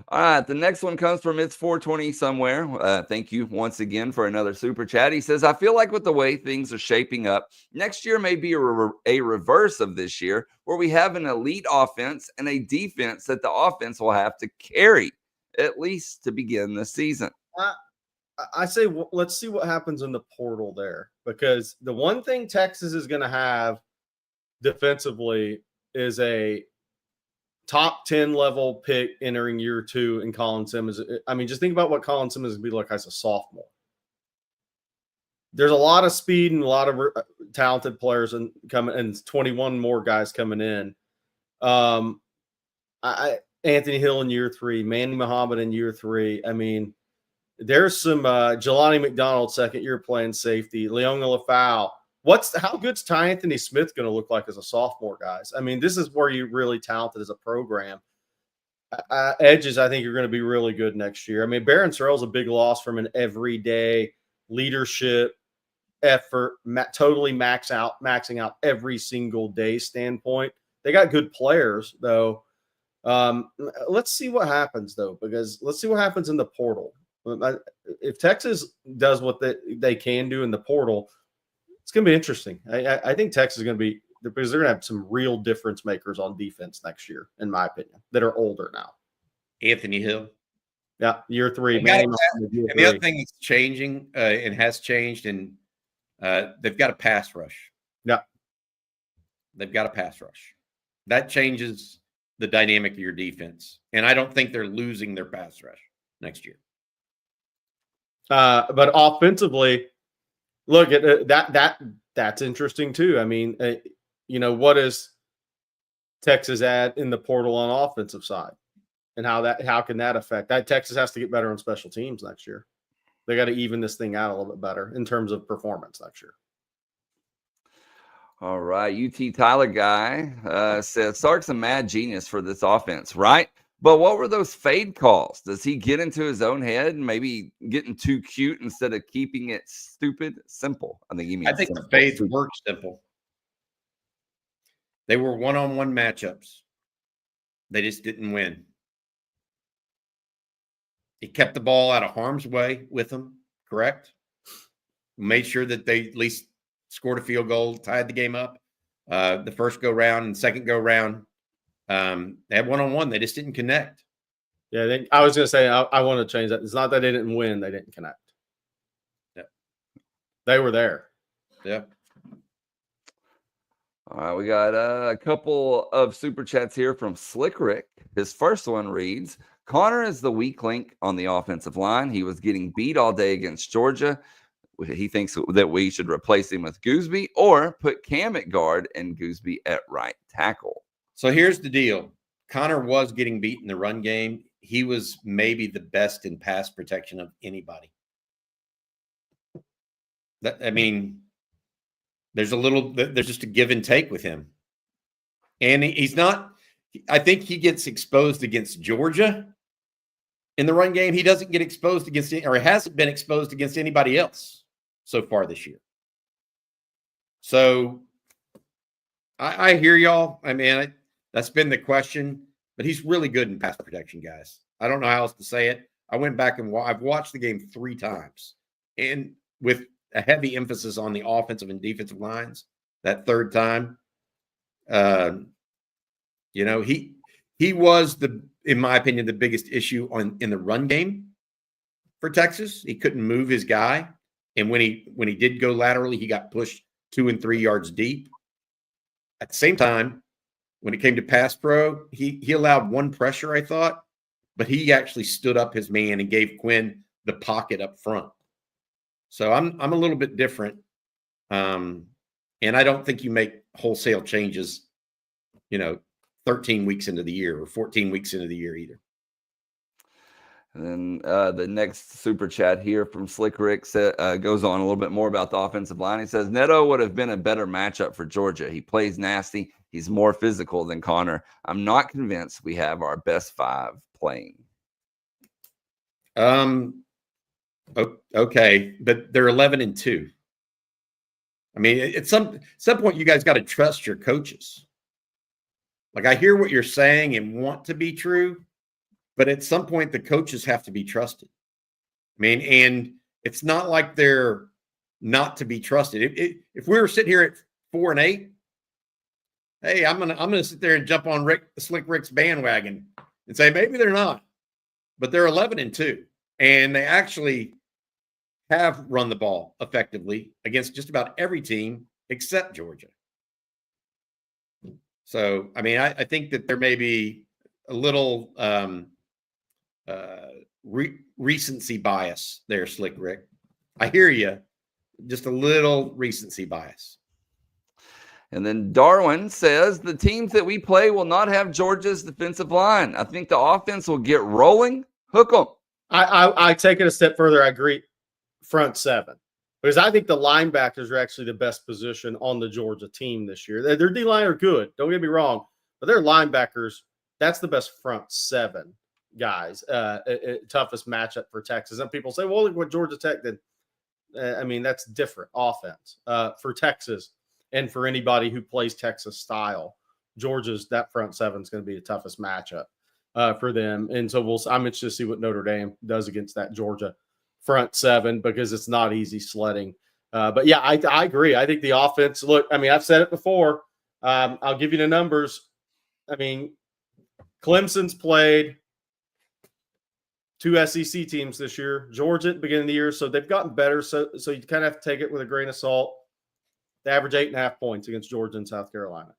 All right. The next one comes from It's 420 somewhere. Thank you once again for another super chat. He says, I feel like with the way things are shaping up, next year may be a reverse of this year where we have an elite offense and a defense that the offense will have to carry, at least to begin the season. I say, let's see what happens in the portal there, because the one thing Texas is going to have defensively is a top 10 level pick entering year 2 in Colin Simmons. I mean, just think about what Colin Simmons would be like as a sophomore. There's a lot of speed and a lot of talented players and 21 more guys coming in. Anthony Hill in year 3, Manny Muhammad in year 3. I mean, there's some Jelani McDonald second year playing safety, Leona Lafau. How good's Ty Anthony Smith going to look like as a sophomore, guys? I mean, this is where you're really talented as a program. Edges, I think, are going to be really good next year. I mean, Barron Sorrell's a big loss from an everyday leadership effort, totally maxing out every single day standpoint. They got good players, though. Let's see what happens, though, because let's see what happens in the portal. If Texas does what they can do in the portal, it's going to be interesting. I think Texas is going to be because they're going to have some real difference makers on defense next year, in my opinion, that are older now. Anthony Hill. Yeah, year 3. And the other thing that's changing and has changed, and they've got a pass rush. Yeah. They've got a pass rush. That changes the dynamic of your defense. And I don't think they're losing their pass rush next year. But offensively, look at that's interesting too. I mean, what is Texas add in the portal on offensive side, and how can that affect that? Texas has to get better on special teams next year. They got to even this thing out a little bit better in terms of performance next year. All right. UT Tyler guy says Sark's a mad genius for this offense, right? But what were those fade calls? Does he get into his own head and maybe getting too cute instead of keeping it simple? I think he means the fades work simple. They were one-on-one matchups. They just didn't win. He kept the ball out of harm's way with them, correct? Made sure that they at least scored a field goal, tied the game up. The first go round and second go round, they had one-on-one. They just didn't connect. Yeah, I was going to say I want to change that. It's not that they didn't win; they didn't connect. Yeah, they were there. Yeah. All right, we got a couple of super chats here from Slick Rick. His first one reads, Connor is the weak link on the offensive line. He was getting beat all day against Georgia. He thinks that we should replace him with Goosby or put Cam at guard and Goosby at right tackle. So here's the deal. Connor was getting beat in the run game. He was maybe the best in pass protection of anybody. There's just a give and take with him. And he's not, I think he gets exposed against Georgia in the run game. He doesn't get exposed against, or hasn't been exposed against anybody else so far this year. So I hear y'all. I mean, that's been the question, but he's really good in pass protection, guys. I don't know how else to say it. I went back and I've watched the game 3 times, and with a heavy emphasis on the offensive and defensive lines. That third time, he was in my opinion, the biggest issue in the run game for Texas. He couldn't move his guy, and when he did go laterally, he got pushed 2 and 3 yards deep. At the same time, when it came to pass pro, he allowed one pressure, I thought, but he actually stood up his man and gave Quinn the pocket up front. So I'm a little bit different, and I don't think you make wholesale changes, 13 weeks into the year or 14 weeks into the year either. And then the next super chat here from Slick Rick goes on a little bit more about the offensive line. He says, Neto would have been a better matchup for Georgia. He plays nasty. He's more physical than Connor. I'm not convinced we have our best 5 playing. Okay, but they're 11-2. I mean, at some point, you guys got to trust your coaches. Like, I hear what you're saying and want to be true, but at some point, the coaches have to be trusted. I mean, and it's not like they're not to be trusted. If we were sitting here at 4-8, hey, I'm gonna sit there and jump on Slick Rick's bandwagon and say maybe they're not, but they're 11-2, and they actually have run the ball effectively against just about every team except Georgia. So, I mean, I think that there may be a little recency bias there, Slick Rick. I hear you. Just a little recency bias. And then Darwin says the teams that we play will not have Georgia's defensive line. I think the offense will get rolling. Hook them. I take it a step further. I agree. Front 7, because I think the linebackers are actually the best position on the Georgia team this year. Their D-line are good. Don't get me wrong, but their linebackers, that's the best front 7 guys. Toughest matchup for Texas. And people say, well, look what Georgia Tech did. I mean, that's different offense for Texas and for anybody who plays Texas style. That front 7 is going to be the toughest matchup for them. And so I'm interested to see what Notre Dame does against that Georgia front 7, because it's not easy sledding. But yeah, I agree. I think the offense, look, I mean, I've said it before. I'll give you the numbers. I mean, Clemson's played 2 SEC teams this year, Georgia at the beginning of the year, so they've gotten better. So you kind of have to take it with a grain of salt. They average 8.5 points against Georgia and South Carolina.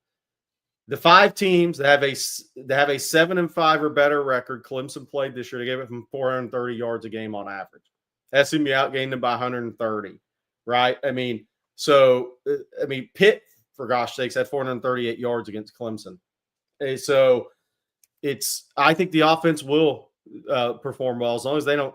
The 5 teams that have a 7-5 or better record, Clemson played this year. They gave it from 430 yards a game on average. SMU outgained them by 130, right? Pitt, for gosh sakes, had 438 yards against Clemson. So I think the offense will perform well as long as they don't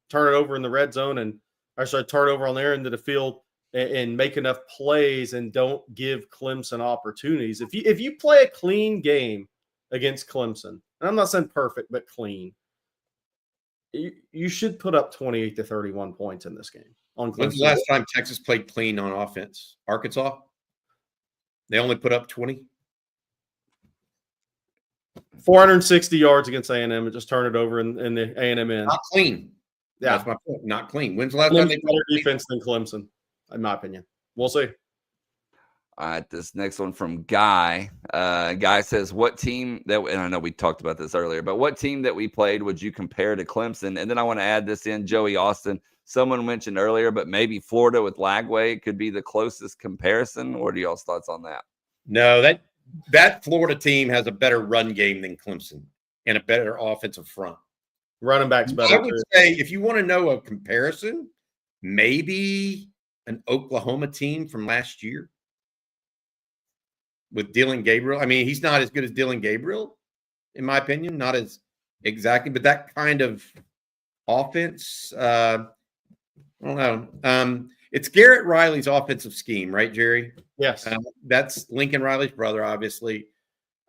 turn it over in the red zone turn it over on their end of the field and make enough plays and don't give Clemson opportunities. If you play a clean game against Clemson, and I'm not saying perfect, but clean, you should put up 28 to 31 points in this game on Clemson. When's the last time Texas played clean on offense? Arkansas? They only put up 20? 460 yards against A&M and just turn it over in the A&M end. Not clean. Yeah. That's my point. Not clean. When's the last time they played better defense than Clemson, in my opinion? We'll see. All right, this next one from Guy. Guy says, what team and I know we talked about this earlier, but what team that we played would you compare to Clemson? And then I want to add this in, Joey Austin. Someone mentioned earlier, but maybe Florida with Lagway could be the closest comparison. What are y'all's thoughts on that? No, that Florida team has a better run game than Clemson and a better offensive front. Running backs better. I would say if you want to know a comparison, maybe an Oklahoma team from last year with Dylan Gabriel. I mean, he's not as good as Dylan Gabriel, in my opinion, not as exactly, but that kind of offense, I don't know. It's Garrett Riley's offensive scheme, right, Jerry? Yes. That's Lincoln Riley's brother, obviously.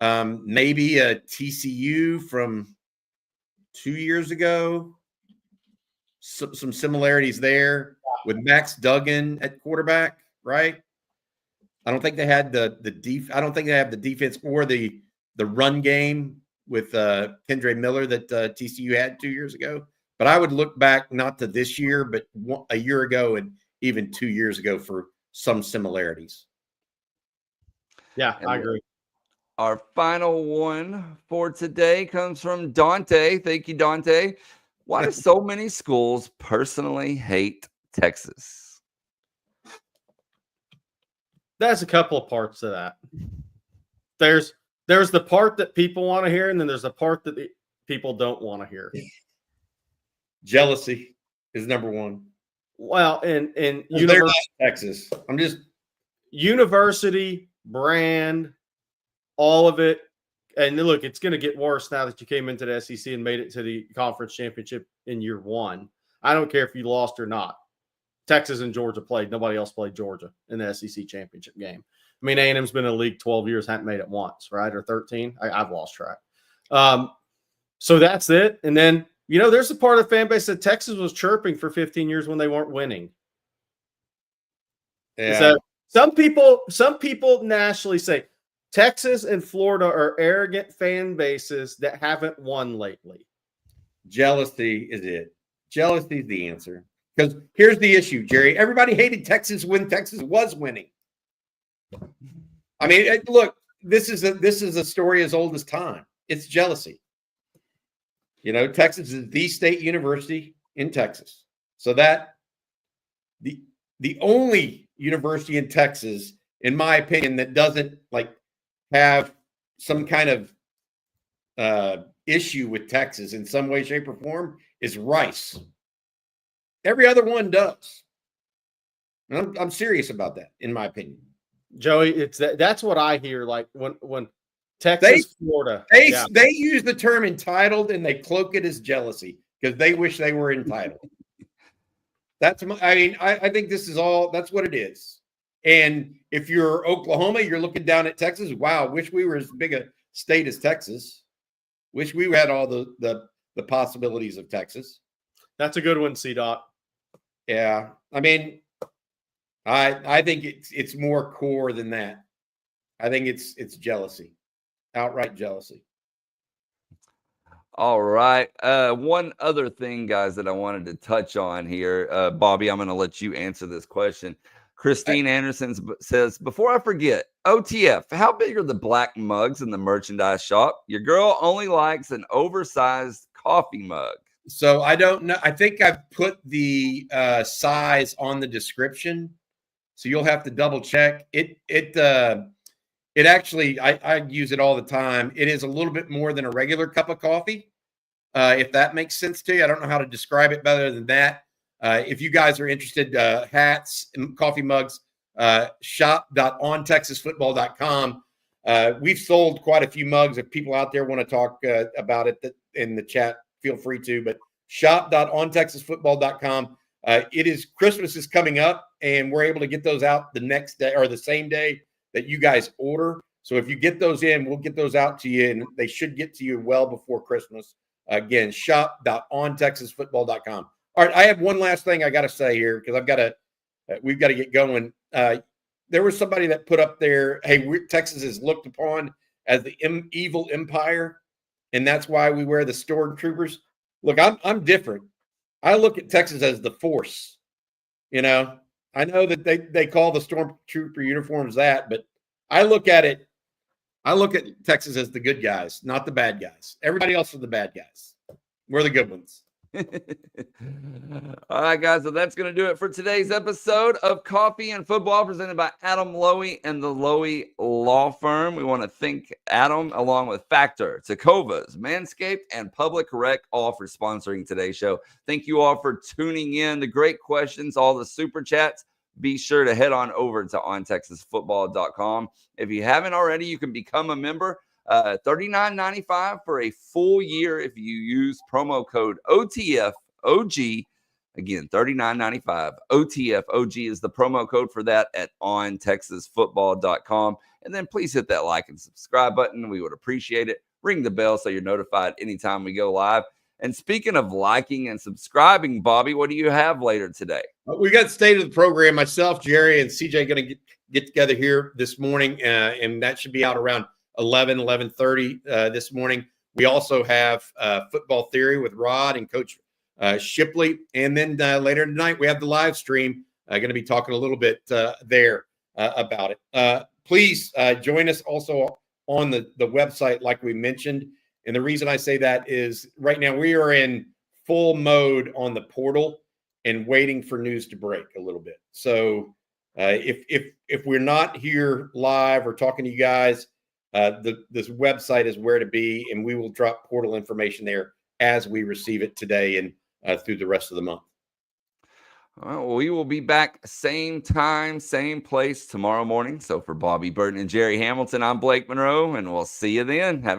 Maybe a TCU from 2 years ago. Some similarities there with Max Duggan at quarterback, right? I don't think they had I don't think they have the defense or the run game with Kendre Miller that TCU had 2 years ago. But I would look back not to this year, but a year ago and even 2 years ago for some similarities. Yeah, I agree. Our final one for today comes from Dante. Thank you, Dante. Why do so many schools personally hate Texas? There's a couple of parts to that. There's the part that people want to hear, and then there's the part that people don't want to hear. Jealousy is number one. Well, and Texas. I'm just university, brand, all of it. And look, it's going to get worse now that you came into the SEC and made it to the conference championship in year one. I don't care if you lost or not. Texas and Georgia played. Nobody else played Georgia in the SEC championship game. I mean, A&M's been in the league 12 years, hadn't made it once, right? Or 13. I've lost track. So that's it. And then, there's a part of the fan base that Texas was chirping for 15 years when they weren't winning. Yeah. So some people nationally say Texas and Florida are arrogant fan bases that haven't won lately. Jealousy is it. Jealousy is the answer. Because here's the issue, Jerry. Everybody hated Texas when Texas was winning. I mean, look, this is a story as old as time. It's jealousy. Texas is the state university in Texas. So that the only university in Texas, in my opinion, that doesn't have some kind of issue with Texas in some way, shape, or form is Rice. Every other one does. And I'm serious about that, in my opinion. Joey, that's what I hear. Like when Texas, Florida, they use the term entitled and they cloak it as jealousy because they wish they were entitled. I think this is all. That's what it is. And if you're Oklahoma, you're looking down at Texas. Wow, wish we were as big a state as Texas. Wish we had all the possibilities of Texas. That's a good one, C-Dot. Yeah, I mean, I think it's more core than that. I think it's jealousy, outright jealousy. All right. One other thing, guys, that I wanted to touch on here, Bobby, I'm going to let you answer this question. Christine Anderson says, before I forget, OTF, how big are the black mugs in the merchandise shop? Your girl only likes an oversized coffee mug. So I don't know. I think I've put the size on the description, so you'll have to double check. It actually, I use it all the time. It is a little bit more than a regular cup of coffee, if that makes sense to you. I don't know how to describe it better than that. If you guys are interested, hats and coffee mugs, shop.ontexasfootball.com. We've sold quite a few mugs. If people out there want to talk about it in the chat, feel free to. But shop.ontexasfootball.com. It is Christmas is coming up, and we're able to get those out the next day or the same day that you guys order. So if you get those in, we'll get those out to you, and they should get to you well before Christmas. Again, shop.ontexasfootball.com. All right, I have one last thing I got to say here because we've got to get going. There was somebody that put up there, hey, Texas is looked upon as the evil empire, and that's why we wear the stormtroopers. Look, I'm different. I look at Texas as the force. You know, I know that they call the stormtrooper uniforms that, but I look at Texas as the good guys, not the bad guys. Everybody else are the bad guys. We're the good ones. All right, guys. So that's going to do it for today's episode of Coffee and Football presented by Adam Lowy and the Loy Law Firm. We want to thank Adam along with Factor, Tecovas, Manscaped, and Public Rec all for sponsoring today's show. Thank you all for tuning in. The great questions, all the super chats. Be sure to head on over to ontexasfootball.com. If you haven't already, you can become a member. $39.95 for a full year if you use promo code OTFOG. Again, $39.95. OTFOG is the promo code for that at ontexasfootball.com. And then please hit that like and subscribe button. We would appreciate it. Ring the bell so you're notified anytime we go live. And speaking of liking and subscribing, Bobby, what do you have later today? We got state of the program. Myself, Jerry, and CJ going to get together here this morning, and that should be out around 11:30 this morning. We also have Football Theory with Rod and Coach Shipley. And then later tonight, we have the live stream. Going to be talking a little bit there about it. Please join us also on the website, like we mentioned. And the reason I say that is right now we are in full mode on the portal and waiting for news to break a little bit. So if we're not here live or talking to you guys, this website is where to be, and we will drop portal information there as we receive it today and through the rest of the month. All right, well, we will be back same time, same place tomorrow morning. So for Bobby Burton and Jerry Hamilton, I'm Blake Monroe, and we'll see you then. Have